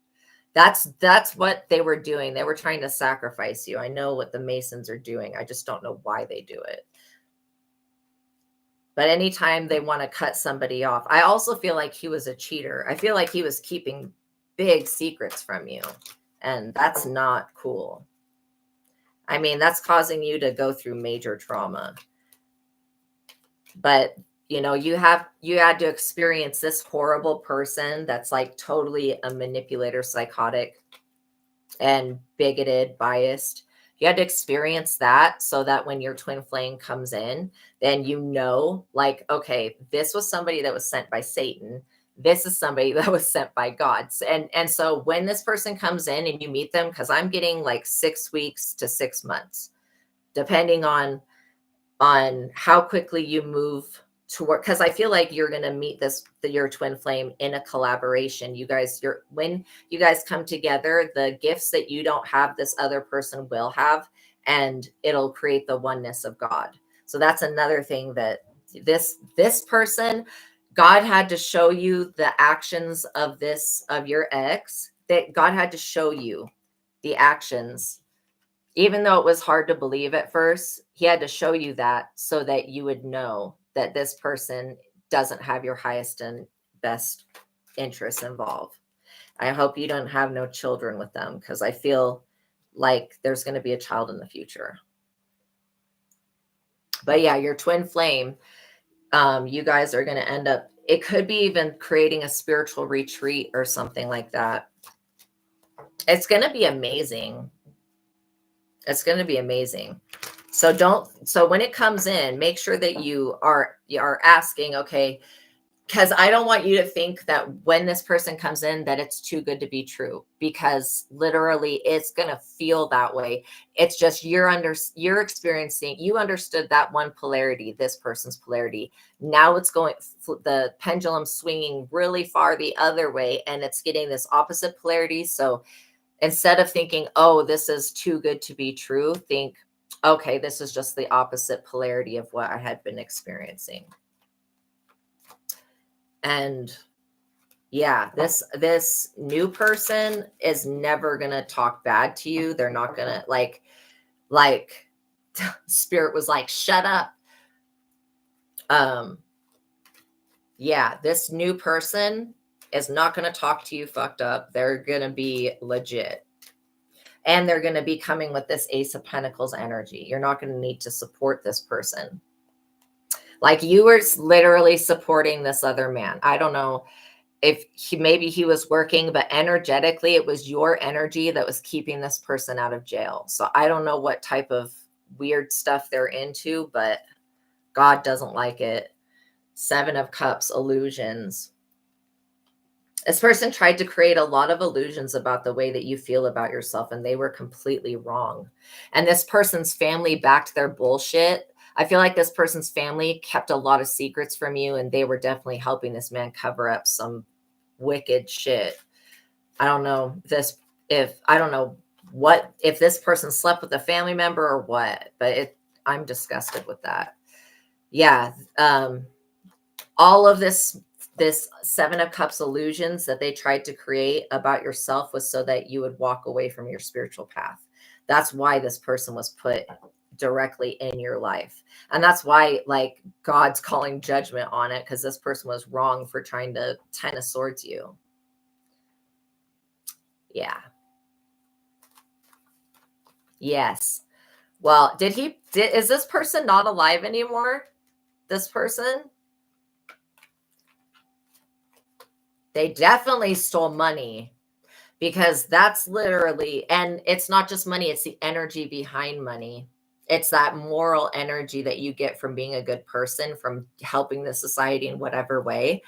That's what they were doing. They were trying to sacrifice you. I know what the Masons are doing. I just don't know why they do it. But anytime they want to cut somebody off, I also feel like he was a cheater. I feel like he was keeping big secrets from you. And that's not cool. I mean, that's causing you to go through major trauma. But, you had to experience this horrible person that's like totally a manipulator, psychotic, and bigoted, biased. You had to experience that so that when your twin flame comes in, then like, okay, this was somebody that was sent by Satan. This is somebody that was sent by God. And so when this person comes in and you meet them, because I'm getting like 6 weeks to 6 months, depending on how quickly you move to work, because I feel like you're going to meet your twin flame in a collaboration. When you guys come together, the gifts that you don't have, this other person will have, and it'll create the oneness of God. So that's another thing that this person, God had to show you the actions of your ex, that God had to show you the actions. Even though it was hard to believe at first, he had to show you that so that you would know that this person doesn't have your highest and best interests involved. I hope you don't have no children with them, because I feel like there's going to be a child in the future. But yeah, your twin flame, you guys are going to end up, it could be even creating a spiritual retreat or something like that. It's going to be amazing. It's going to be amazing. So when it comes in, make sure that you are asking, okay, because I don't want you to think that when this person comes in that it's too good to be true, because literally it's going to feel that way. It's just you're experiencing, you understood that one polarity, this person's polarity. Now it's going, the pendulum swinging really far the other way, and it's getting this opposite polarity. So instead of thinking, oh, this is too good to be true, think, okay, this is just the opposite polarity of what I had been experiencing. And yeah, this new person is never going to talk bad to you. They're not going to like Spirit was like, shut up. Yeah, this new person is not going to talk to you fucked up. They're going to be legit. And they're going to be coming with this Ace of Pentacles energy. You're not going to need to support this person. Like, you were literally supporting this other man. I don't know if maybe he was working, but energetically, it was your energy that was keeping this person out of jail. So I don't know what type of weird stuff they're into, but God doesn't like it. 7 of Cups, illusions. This person tried to create a lot of illusions about the way that you feel about yourself, and they were completely wrong. And this person's family backed their bullshit. I feel like this person's family kept a lot of secrets from you, and they were definitely helping this man cover up some wicked shit. I don't know if this person slept with a family member or what, but I'm disgusted with that. Yeah. All of this 7 of Cups illusions that they tried to create about yourself was so that you would walk away from your spiritual path. That's why this person was put directly in your life. And that's why, like, God's calling judgment on it, because this person was wrong for trying to 10 of Swords you. Yeah. Yes. Well, is this person not alive anymore? This person? They definitely stole money, because that's literally, and it's not just money, it's the energy behind money. It's that moral energy that you get from being a good person, from helping the society in whatever way.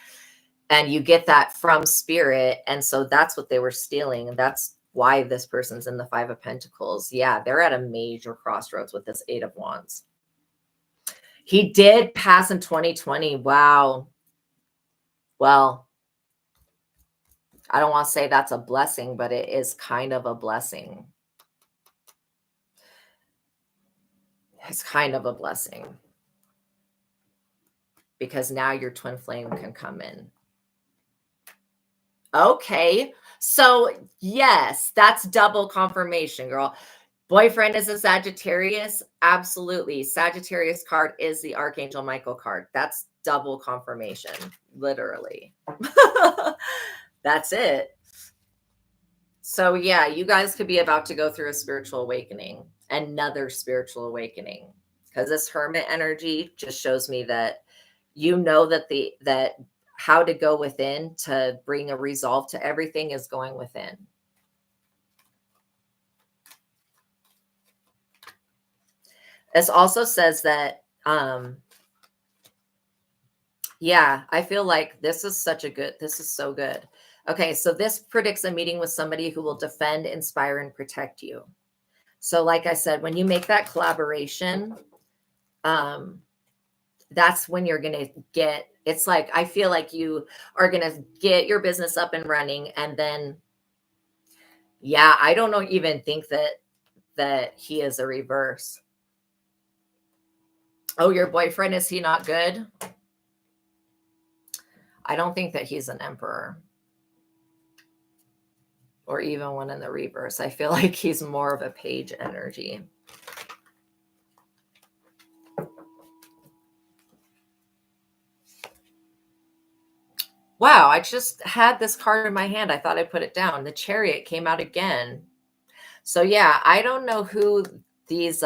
And you get that from Spirit. And so that's what they were stealing. And that's why this person's in the 5 of Pentacles. Yeah, they're at a major crossroads with this 8 of Wands. He did pass in 2020. Wow. Well, I don't want to say that's a blessing, but it is kind of a blessing. It's kind of a blessing, because now your twin flame can come in. Okay. So yes, that's double confirmation, girl. Boyfriend is a Sagittarius. Absolutely. Sagittarius card is the Archangel Michael card. That's double confirmation, literally. That's it. So yeah, you guys could be about to go through a spiritual awakening, another spiritual awakening, because this Hermit energy just shows me that you know that how to go within to bring a resolve to everything is going within. This also says that, yeah, I feel like this is so good. Okay, so this predicts a meeting with somebody who will defend, inspire, and protect you. So like I said, when you make that collaboration, that's when you're going to get, it's like, I feel like you are going to get your business up and running. And then, yeah, I don't know, even think that he is a reverse. Oh, your boyfriend, is he not good? I don't think that he's an emperor, or even one in the reverse. I feel like he's more of a page energy. Wow, I just had this card in my hand. I thought I put it down. The Chariot came out again. So yeah, I don't know who these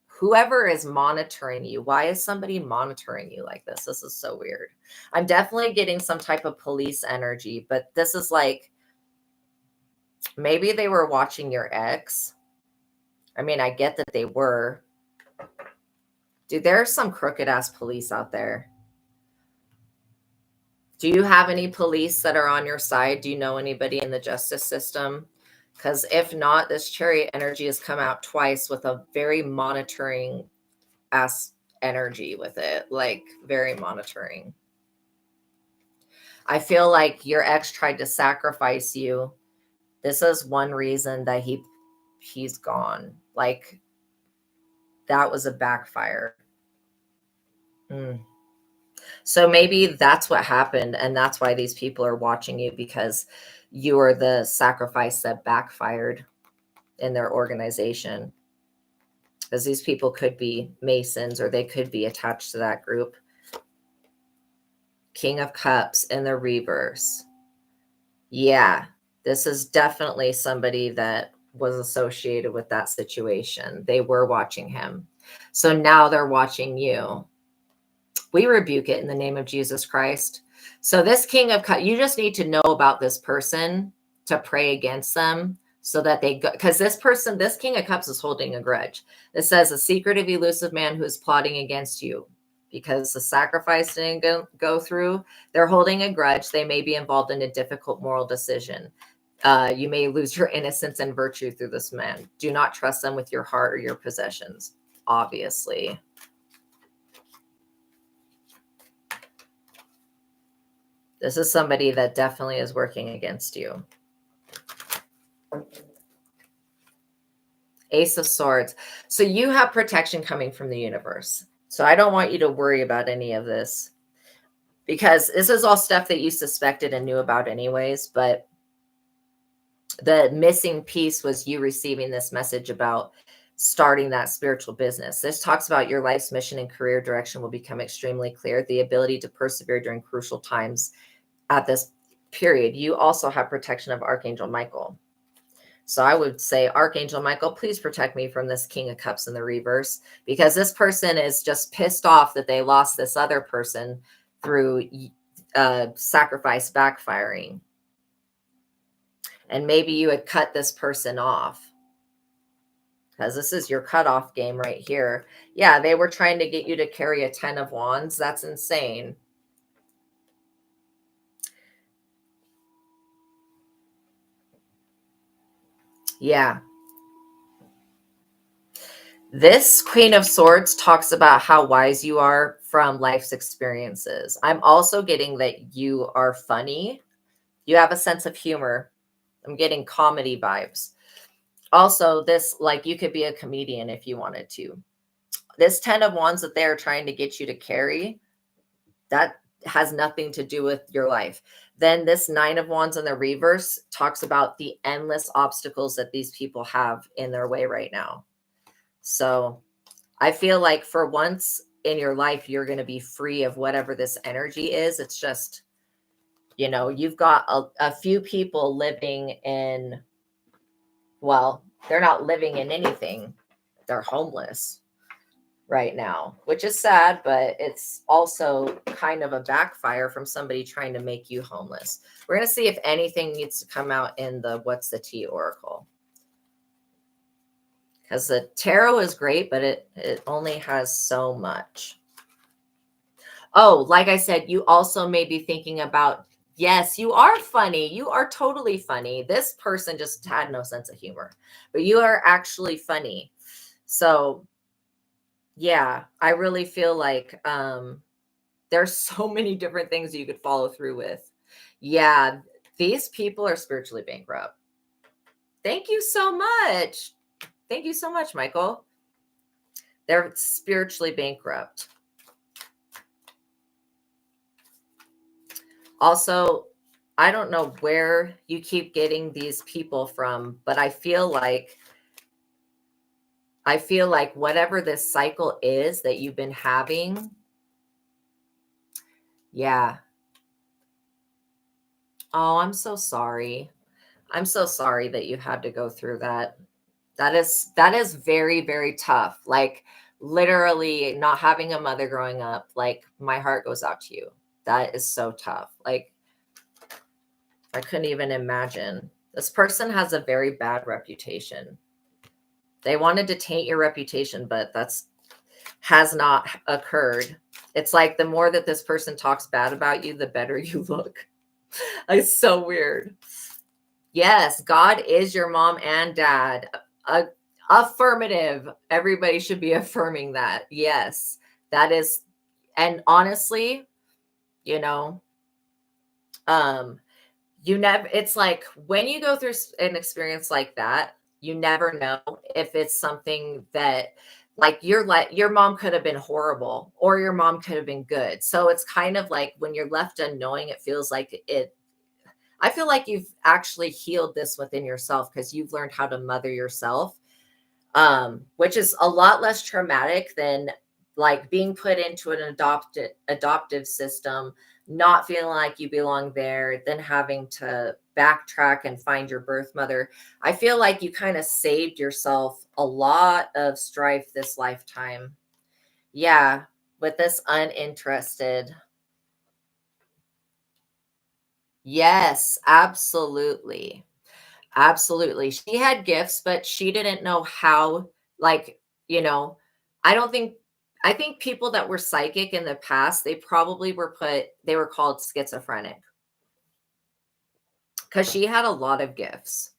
whoever is monitoring you. Why is somebody monitoring you like this? This is so weird. I'm definitely getting some type of police energy, but this is like maybe they were watching your ex. I mean, I get that they were. Dude, there's some crooked ass police out there. Do you have any police that are on your side? Do you know anybody in the justice system? Because if not, this Chariot energy has come out twice with a very monitoring ass energy with it, like very monitoring. I feel like your ex tried to sacrifice you. This is one reason that he's gone. Like that was a backfire. So maybe that's what happened, and that's why these people are watching you, because you are the sacrifice that backfired in their organization. Because these people could be Masons, or they could be attached to that group. King of Cups in the reverse. Yeah, this is definitely somebody that was associated with that situation. They were watching him. So now they're watching you. We rebuke it in the name of Jesus Christ. So this King of Cups, you just need to know about this person to pray against them so that they go, because this person, this King of Cups is holding a grudge. It says a secretive, elusive man who is plotting against you because the sacrifice didn't go through. They're holding a grudge. They may be involved in a difficult moral decision. You may lose your innocence and virtue through this man. Do not trust them with your heart or your possessions, obviously. This is somebody that definitely is working against you. Ace of Swords. So you have protection coming from the universe. So I don't want you to worry about any of this, because this is all stuff that you suspected and knew about anyways. But the missing piece was you receiving this message about starting that spiritual business. This talks about your life's mission and career direction will become extremely clear. The ability to persevere during crucial times at this period. You also have protection of Archangel Michael. So I would say, Archangel Michael, please protect me from this King of Cups in the reverse, because this person is just pissed off that they lost this other person through sacrifice backfiring. And maybe you had cut this person off, because this is your cutoff game right here. Yeah, they were trying to get you to carry a 10 of Wands. That's insane. Yeah. This Queen of Swords talks about how wise you are from life's experiences. I'm also getting that you are funny. You have a sense of humor. I'm getting comedy vibes. Also, this, like, you could be a comedian if you wanted to. This 10 of Wands that they're trying to get you to carry, that has nothing to do with your life. Then this 9 of Wands in the reverse talks about the endless obstacles that these people have in their way right now. So I feel like for once in your life, you're going to be free of whatever this energy is. It's just, you know, you've got a few people living in, well, they're not living in anything. They're homeless right now, which is sad, but it's also kind of a backfire from somebody trying to make you homeless. We're going to see if anything needs to come out in the What's the Tea Oracle. Because the tarot is great, but it only has so much. Oh, like I said, you also may be thinking about, yes, you are funny. You are totally funny. This person just had no sense of humor, but you are actually funny. So yeah, I really feel like there's so many different things you could follow through with. Yeah, these people are spiritually bankrupt. Thank you so much. Thank you so much, Michael. They're spiritually bankrupt. Also, I don't know where you keep getting these people from, but I feel like whatever this cycle is that you've been having, yeah, Oh, I'm so sorry. I'm so sorry that you had to go through that. That is very, very tough. Like literally not having a mother growing up, like my heart goes out to you. That is so tough. Like I couldn't even imagine. This person has a very bad reputation. They wanted to taint your reputation, but that's has not occurred. It's like the more that this person talks bad about you, the better you look. It's so weird. Yes, God is your mom and dad. A- Affirmative. Everybody should be affirming that. Yes, that is. And honestly, you know, um, you never, it's like when you go through an experience like that, you never know if it's something that like your mom could have been horrible or your mom could have been good. So it's kind of like when you're left unknowing, it feels like it I feel like you've actually healed this within yourself because you've learned how to mother yourself, which is a lot less traumatic than like being put into an adoptive system, not feeling like you belong there, then having to backtrack and find your birth mother. I feel like you kind of saved yourself a lot of strife this lifetime. Yeah, with this uninterested. Yes, absolutely. Absolutely. She had gifts, but she didn't know how, like, you know, I don't think, I think people that were psychic in the past, they probably they were called schizophrenic because she had a lot of gifts.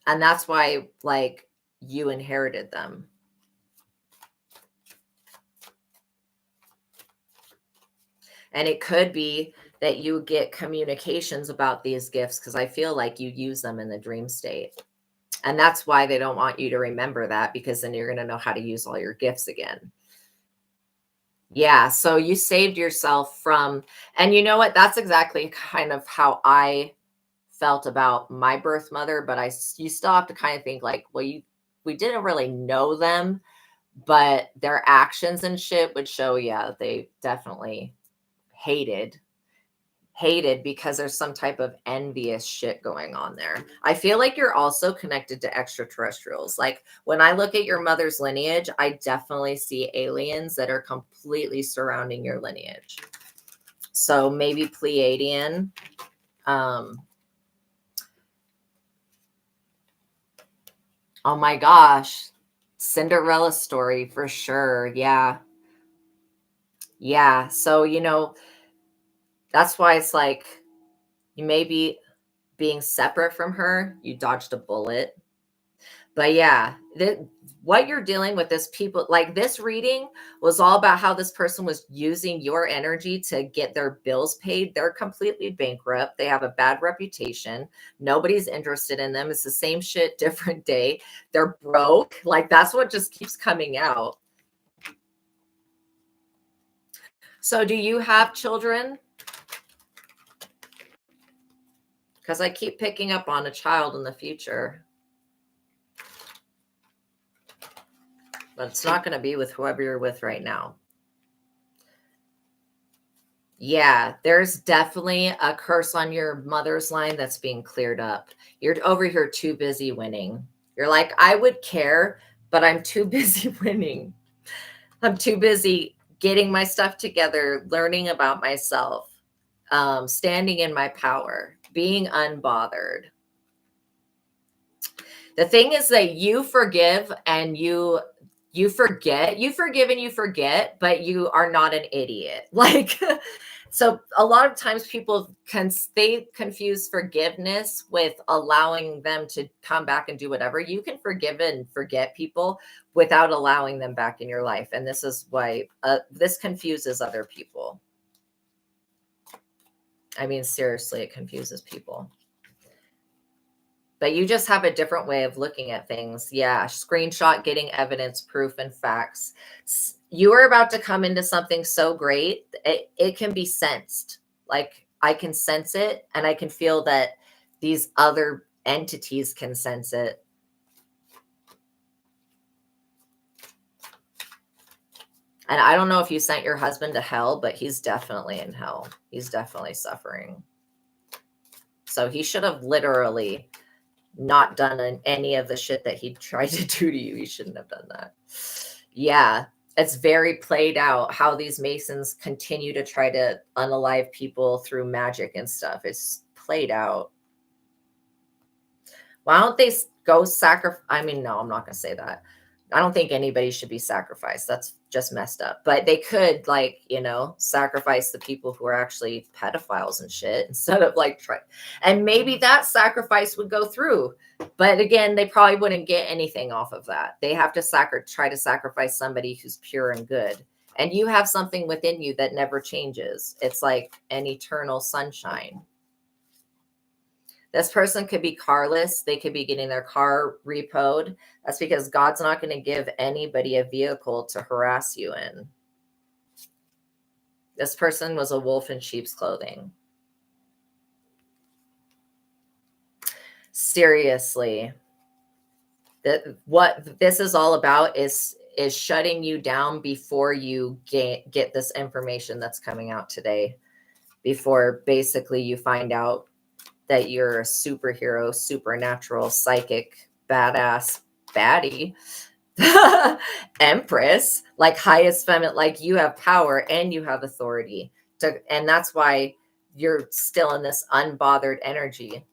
And that's why, like, you inherited them. And it could be that you get communications about these gifts because I feel like you use them in the dream state. And that's why they don't want you to remember that because then you're going to know how to use all your gifts again. Yeah, so you saved yourself from, and you know what? That's exactly kind of how I felt about my birth mother, but you still have to kind of think like, well, we didn't really know them, but their actions and shit would show, yeah, they definitely hated hated because there's some type of envious shit going on there. I feel like you're also connected to extraterrestrials. Like when I look at your mother's lineage, I definitely see aliens that are completely surrounding your lineage. So maybe Pleiadian. Um, oh my gosh. Cinderella story for sure. Yeah. Yeah. So, that's why it's like you may be being separate from her, you dodged a bullet. But yeah, what you're dealing with is people like this reading was all about how this person was using your energy to get their bills paid. They're completely bankrupt. They have a bad reputation. Nobody's interested in them. It's the same shit, different day. They're broke. Like that's what just keeps coming out. So, do you have children? Because I keep picking up on a child in the future, but it's not going to be with whoever you're with right now. Yeah, there's definitely a curse on your mother's line that's being cleared up. You're over here too busy winning. You're like, I would care, but I'm too busy winning. I'm too busy getting my stuff together, learning about myself, standing in my power, being unbothered. The thing is that you forgive and you forget, you forgive and you forget, but you are not an idiot. Like so a lot of times people they confuse forgiveness with allowing them to come back and do whatever. You can forgive and forget people without allowing them back in your life. And this is why this confuses other people. I mean, seriously, it confuses people. But you just have a different way of looking at things. Yeah, screenshot, getting evidence, proof, and facts. You are about to come into something so great, it can be sensed. Like I can sense it, and I can feel that these other entities can sense it. And I don't know if you sent your husband to hell, but he's definitely in hell. He's definitely suffering. So he should have literally not done any of the shit that he tried to do to you. He shouldn't have done that. Yeah, it's very played out how these Masons continue to try to unalive people through magic and stuff. It's played out. Why don't they go sacrifice? I mean, no, I'm not going to say that. I don't think anybody should be sacrificed. That's just messed up. But they could, like, you know, sacrifice the people who are actually pedophiles and shit instead of like try. And maybe that sacrifice would go through. But again, they probably wouldn't get anything off of that. They have to try to sacrifice somebody who's pure and good. And you have something within you that never changes. It's like an eternal sunshine. This person could be carless. They could be getting their car repoed. That's because God's not going to give anybody a vehicle to harass you in. This person was a wolf in sheep's clothing. Seriously. What this is all about is shutting you down before you get this information that's coming out today. Before basically you find out that you're a superhero, supernatural, psychic, badass, baddie, empress, like highest feminine, like you have power and you have authority. And that's why you're still in this unbothered energy.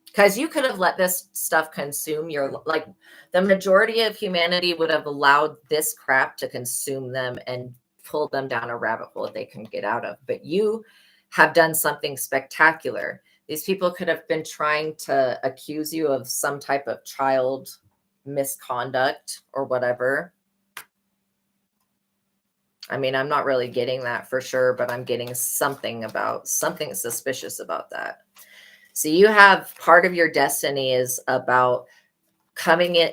Because you could have let this stuff consume your, like the majority of humanity would have allowed this crap to consume them and pull them down a rabbit hole that they can get out of. But you have done something spectacular. These people could have been trying to accuse you of some type of child misconduct or whatever. I mean, I'm not really getting that for sure, but I'm getting something suspicious about that. So you have part of your destiny is about coming in.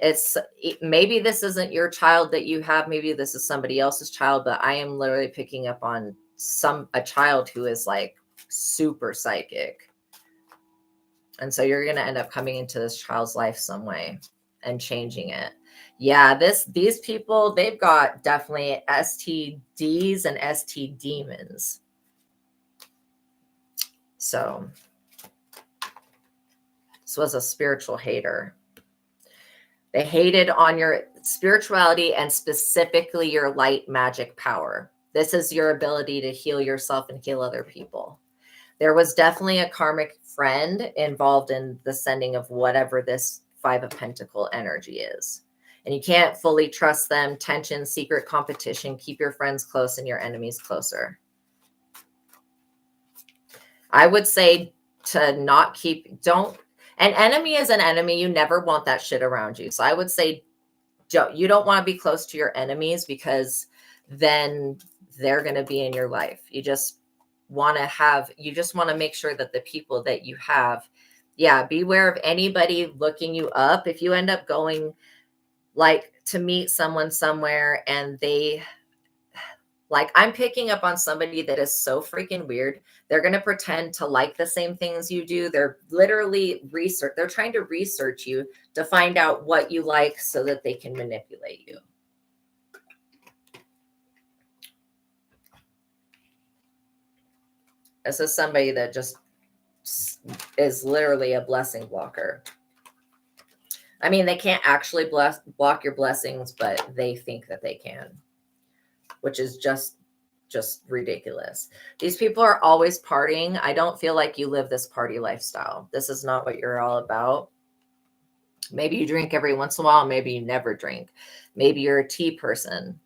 Maybe this isn't your child that you have. Maybe this is somebody else's child, but I am literally picking up on a child who is like super psychic. And so you're going to end up coming into this child's life some way and changing it. Yeah, these people, they've got definitely STDs and ST demons. So this was a spiritual hater. They hated on your spirituality and specifically your light magic power. This is your ability to heal yourself and heal other people. There was definitely a karmic friend involved in the sending of whatever this Five of Pentacles energy is. And you can't fully trust them. Tension, secret competition. Keep your friends close and your enemies closer. I would say to not an enemy is an enemy. You never want that shit around you. So I would say you don't want to be close to your enemies because then they're going to be in your life. You just want to make sure that the people that you have, beware of anybody looking you up. If you end up going like to meet someone somewhere and I'm picking up on somebody that is so freaking weird. They're going to pretend to like the same things you do. They're literally they're trying to research you to find out what you like so that they can manipulate you. This is somebody that just is literally a blessing blocker. I mean, they can't actually block your blessings, but they think that they can, which is just ridiculous. These people are always partying. I don't feel like you live this party lifestyle. This is not what you're all about. Maybe you drink every once in a while. Maybe you never drink. Maybe you're a tea person.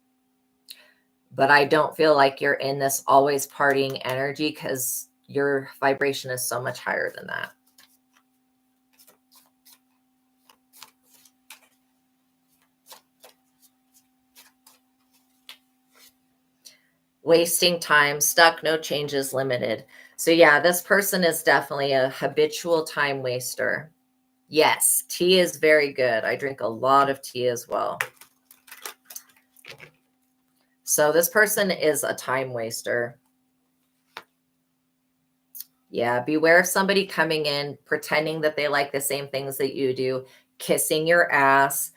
But I don't feel like you're in this always partying energy because your vibration is so much higher than that. Wasting time, stuck, no changes, limited. So yeah, this person is definitely a habitual time waster. Yes, tea is very good. I drink a lot of tea as well. So this person is a time waster. Yeah, beware of somebody coming in, pretending that they like the same things that you do, kissing your ass.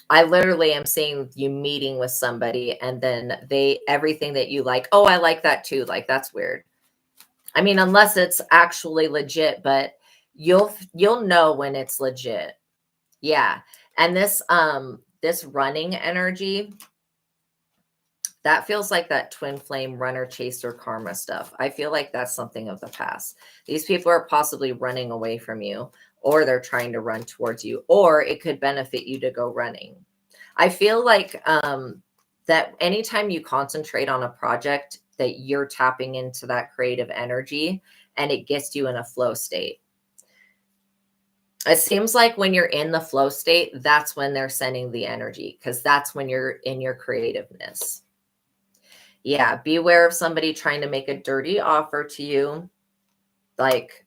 I literally am seeing you meeting with somebody and then everything that you like, oh, I like that too. Like, that's weird. I mean, unless it's actually legit, but you'll know when it's legit. Yeah. And this running energy, that feels like that twin flame runner chaser karma stuff. I feel like that's something of the past. These people are possibly running away from you, or they're trying to run towards you, or it could benefit you to go running. I feel like that anytime you concentrate on a project, that you're tapping into that creative energy and it gets you in a flow state. It seems like when you're in the flow state, that's when they're sending the energy, because that's when you're in your creativeness. Yeah, beware of somebody trying to make a dirty offer to you, like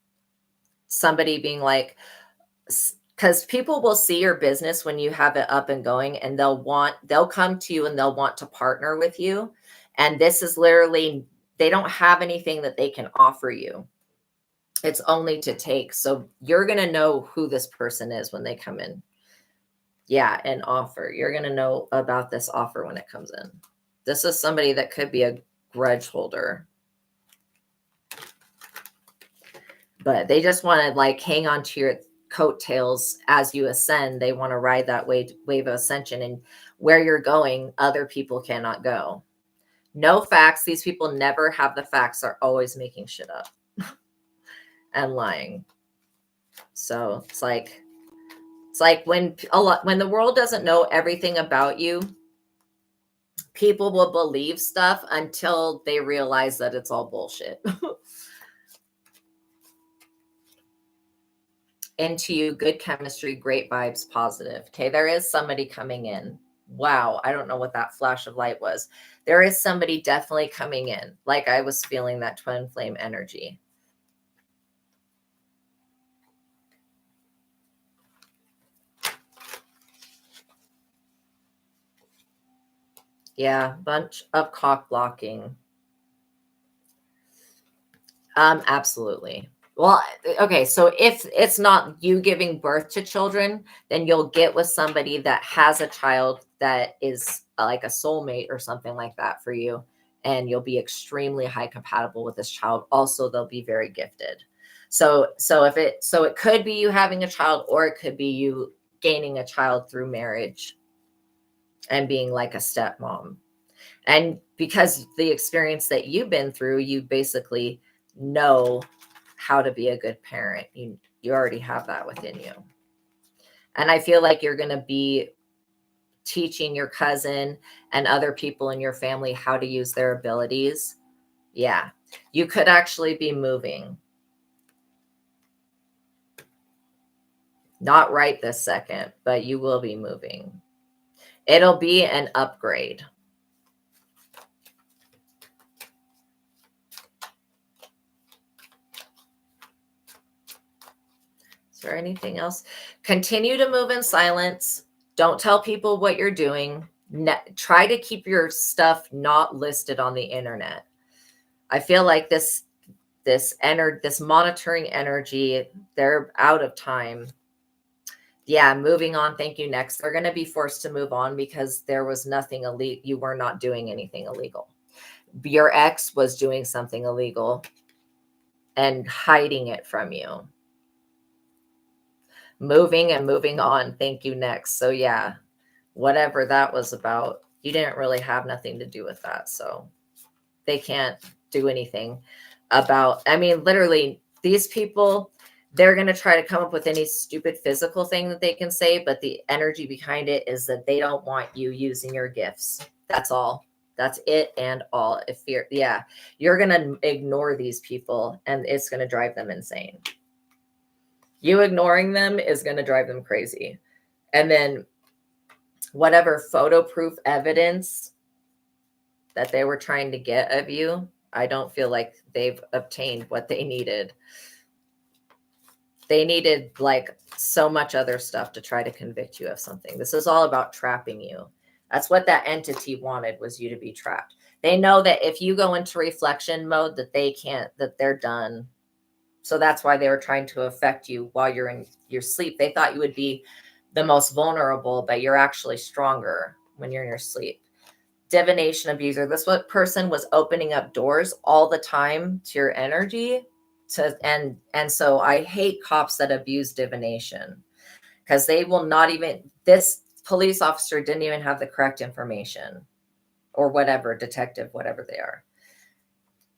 somebody being like, because people will see your business when you have it up and going, and they'll come to you and they'll want to partner with you. And this is literally, they don't have anything that they can offer you. It's only to take. So you're going to know who this person is when they come in. Yeah, an offer. You're going to know about this offer when it comes in. This is somebody that could be a grudge holder. But they just want to like hang on to your coattails as you ascend. They want to ride that wave of ascension, and where you're going, other people cannot go. No facts. These people never have the facts. Are always making shit up and lying. So it's like when the world doesn't know everything about you, people will believe stuff until they realize that it's all bullshit. Into you, good chemistry, great vibes, positive. Okay, there is somebody coming in. Wow, I don't know what that flash of light was. There is somebody definitely coming in. Like I was feeling that twin flame energy. Yeah, bunch of cock blocking. Absolutely. Well, okay, so if it's not you giving birth to children, then you'll get with somebody that has a child that is like a soulmate or something like that for you, and you'll be extremely high compatible with this child. Also, they'll be very gifted. So it could be you having a child, or it could be you gaining a child through marriage and being like a stepmom. And because the experience that you've been through, you basically know how to be a good parent. You already have that within you. And I feel like you're going to be teaching your cousin and other people in your family how to use their abilities. Yeah. You could actually be moving. Not right this second, but you will be moving. It'll be an upgrade. Is there anything else? Continue to move in silence. Don't tell people what you're doing. Try to keep your stuff not listed on the internet. I feel like this monitoring energy, they're out of time. Yeah, moving on. Thank you. Next, they're going to be forced to move on because there was nothing illegal. You were not doing anything illegal. Your ex was doing something illegal and hiding it from you. Moving and moving on. Thank you. Next. So yeah, whatever that was about, you didn't really have nothing to do with that. So they can't do anything about, I mean, literally these people, they're going to try to come up with any stupid physical thing that they can say, but the energy behind it is that they don't want you using your gifts. That's all. That's it and all. If you're going to ignore these people, and it's going to drive them insane. You ignoring them is going to drive them crazy. And then whatever photo proof evidence that they were trying to get of you, I don't feel like they've obtained what they needed. They needed like so much other stuff to try to convict you of something. This is all about trapping you. That's what that entity wanted, was you to be trapped. They know that if you go into reflection mode, that they can't, that they're done. So that's why they were trying to affect you while you're in your sleep. They thought you would be the most vulnerable, but you're actually stronger when you're in your sleep. divination abuser. This what person was opening up doors all the time to your energy. And so I hate cops that abuse divination, because they will not even, this police officer didn't even have the correct information, or whatever, detective, whatever they are.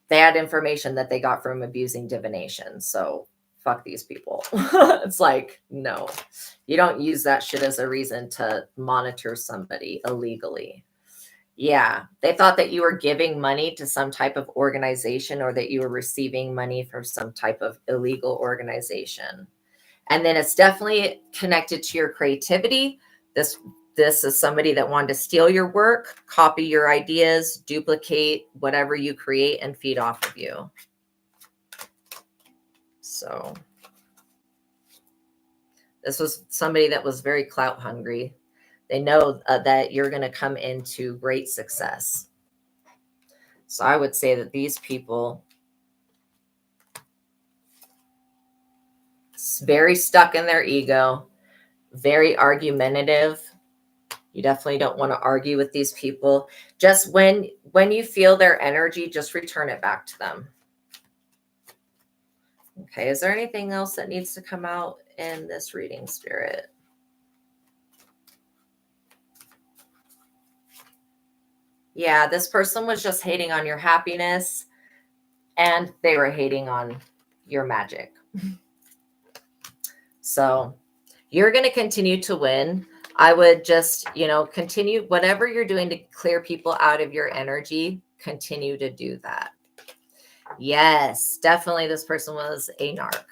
They had information that they got from abusing divination. So fuck these people. It's like, no, you don't use that shit as a reason to monitor somebody illegally. Yeah, they thought that you were giving money to some type of organization, or that you were receiving money from some type of illegal organization. And then it's definitely connected to your creativity. This is somebody that wanted to steal your work, copy your ideas, duplicate whatever you create, and feed off of you. So this was somebody that was very clout hungry. They know that you're going to come into great success. So I would say that these people, very stuck in their ego, very argumentative. You definitely don't want to argue with these people. Just when you feel their energy, just return it back to them. Okay, is there anything else that needs to come out in this reading, Spirit? Yeah, this person was just hating on your happiness, and they were hating on your magic. So you're going to continue to win. I would just, continue whatever you're doing to clear people out of your energy, continue to do that. Yes, definitely this person was a narc.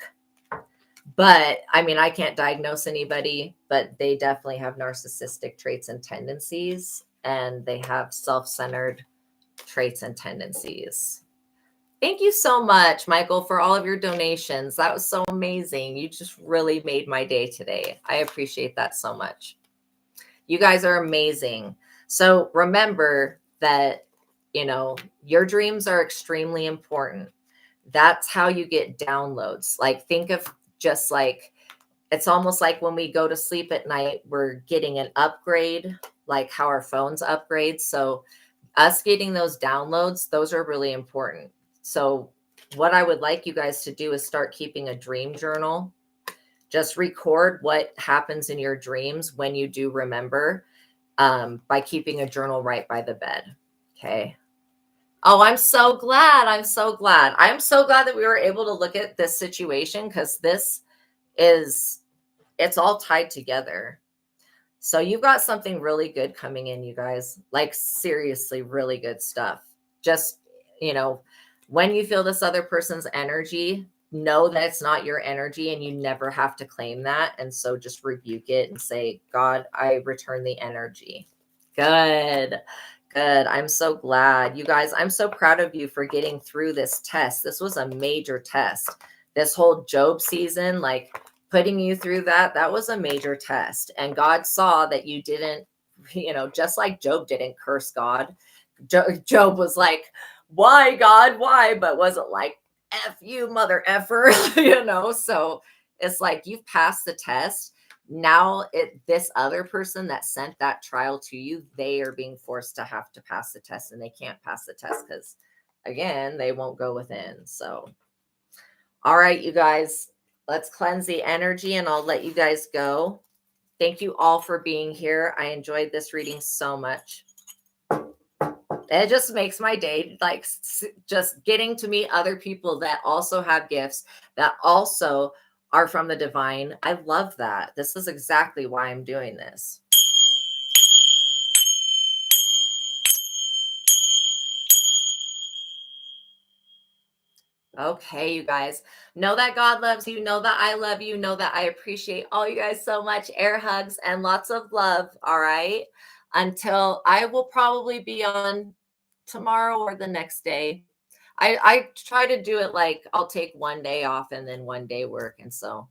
But I mean, I can't diagnose anybody, but they definitely have narcissistic traits and tendencies, and they have self-centered traits and tendencies. Thank you so much, Michael, for all of your donations. That was so amazing. You just really made my day today. I appreciate that so much. You guys are amazing. So remember that, your dreams are extremely important. That's how you get downloads. Like, think of just like, it's almost like when we go to sleep at night, we're getting an upgrade, like how our phones upgrade. So us getting those downloads, those are really important. So what I would like you guys to do is start keeping a dream journal. Just record what happens in your dreams when you do remember, by keeping a journal right by the bed. Okay. Oh, I'm so glad. I'm so glad. I'm so glad that we were able to look at this situation, because it's all tied together. So you've got something really good coming in, you guys. Like, seriously, really good stuff. Just, when you feel this other person's energy, know that it's not your energy, and you never have to claim that. And so just rebuke it and say, God, I return the energy. Good. Good. I'm so glad. You guys, I'm so proud of you for getting through this test. This was a major test. This whole Job season, like putting you through that was a major test. And God saw that you didn't, just like Job didn't curse God. Job was like, why, God, why? But wasn't like, F you, mother effer, So it's like, you've passed the test. Now this other person that sent that trial to you, they are being forced to have to pass the test, and they can't pass the test because, again, they won't go within. So, all right, you guys, let's cleanse the energy, and I'll let you guys go. Thank you all for being here. I enjoyed this reading so much. It just makes my day, like, just getting to meet other people that also have gifts, that also are from the divine. I love that. This is exactly why I'm doing this. Okay, you guys, know that God loves you. Know that I love you. Know that I appreciate all you guys so much. Air hugs and lots of love. All right. Until I will probably be on tomorrow or the next day. I try to do it like I'll take one day off and then one day work. And so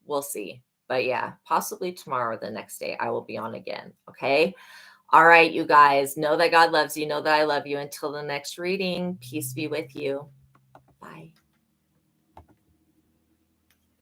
we'll see. But yeah, possibly tomorrow or the next day I will be on again. Okay. All right, you guys, know that God loves you. Know that I love you. Until the next reading, peace be with you. Bye.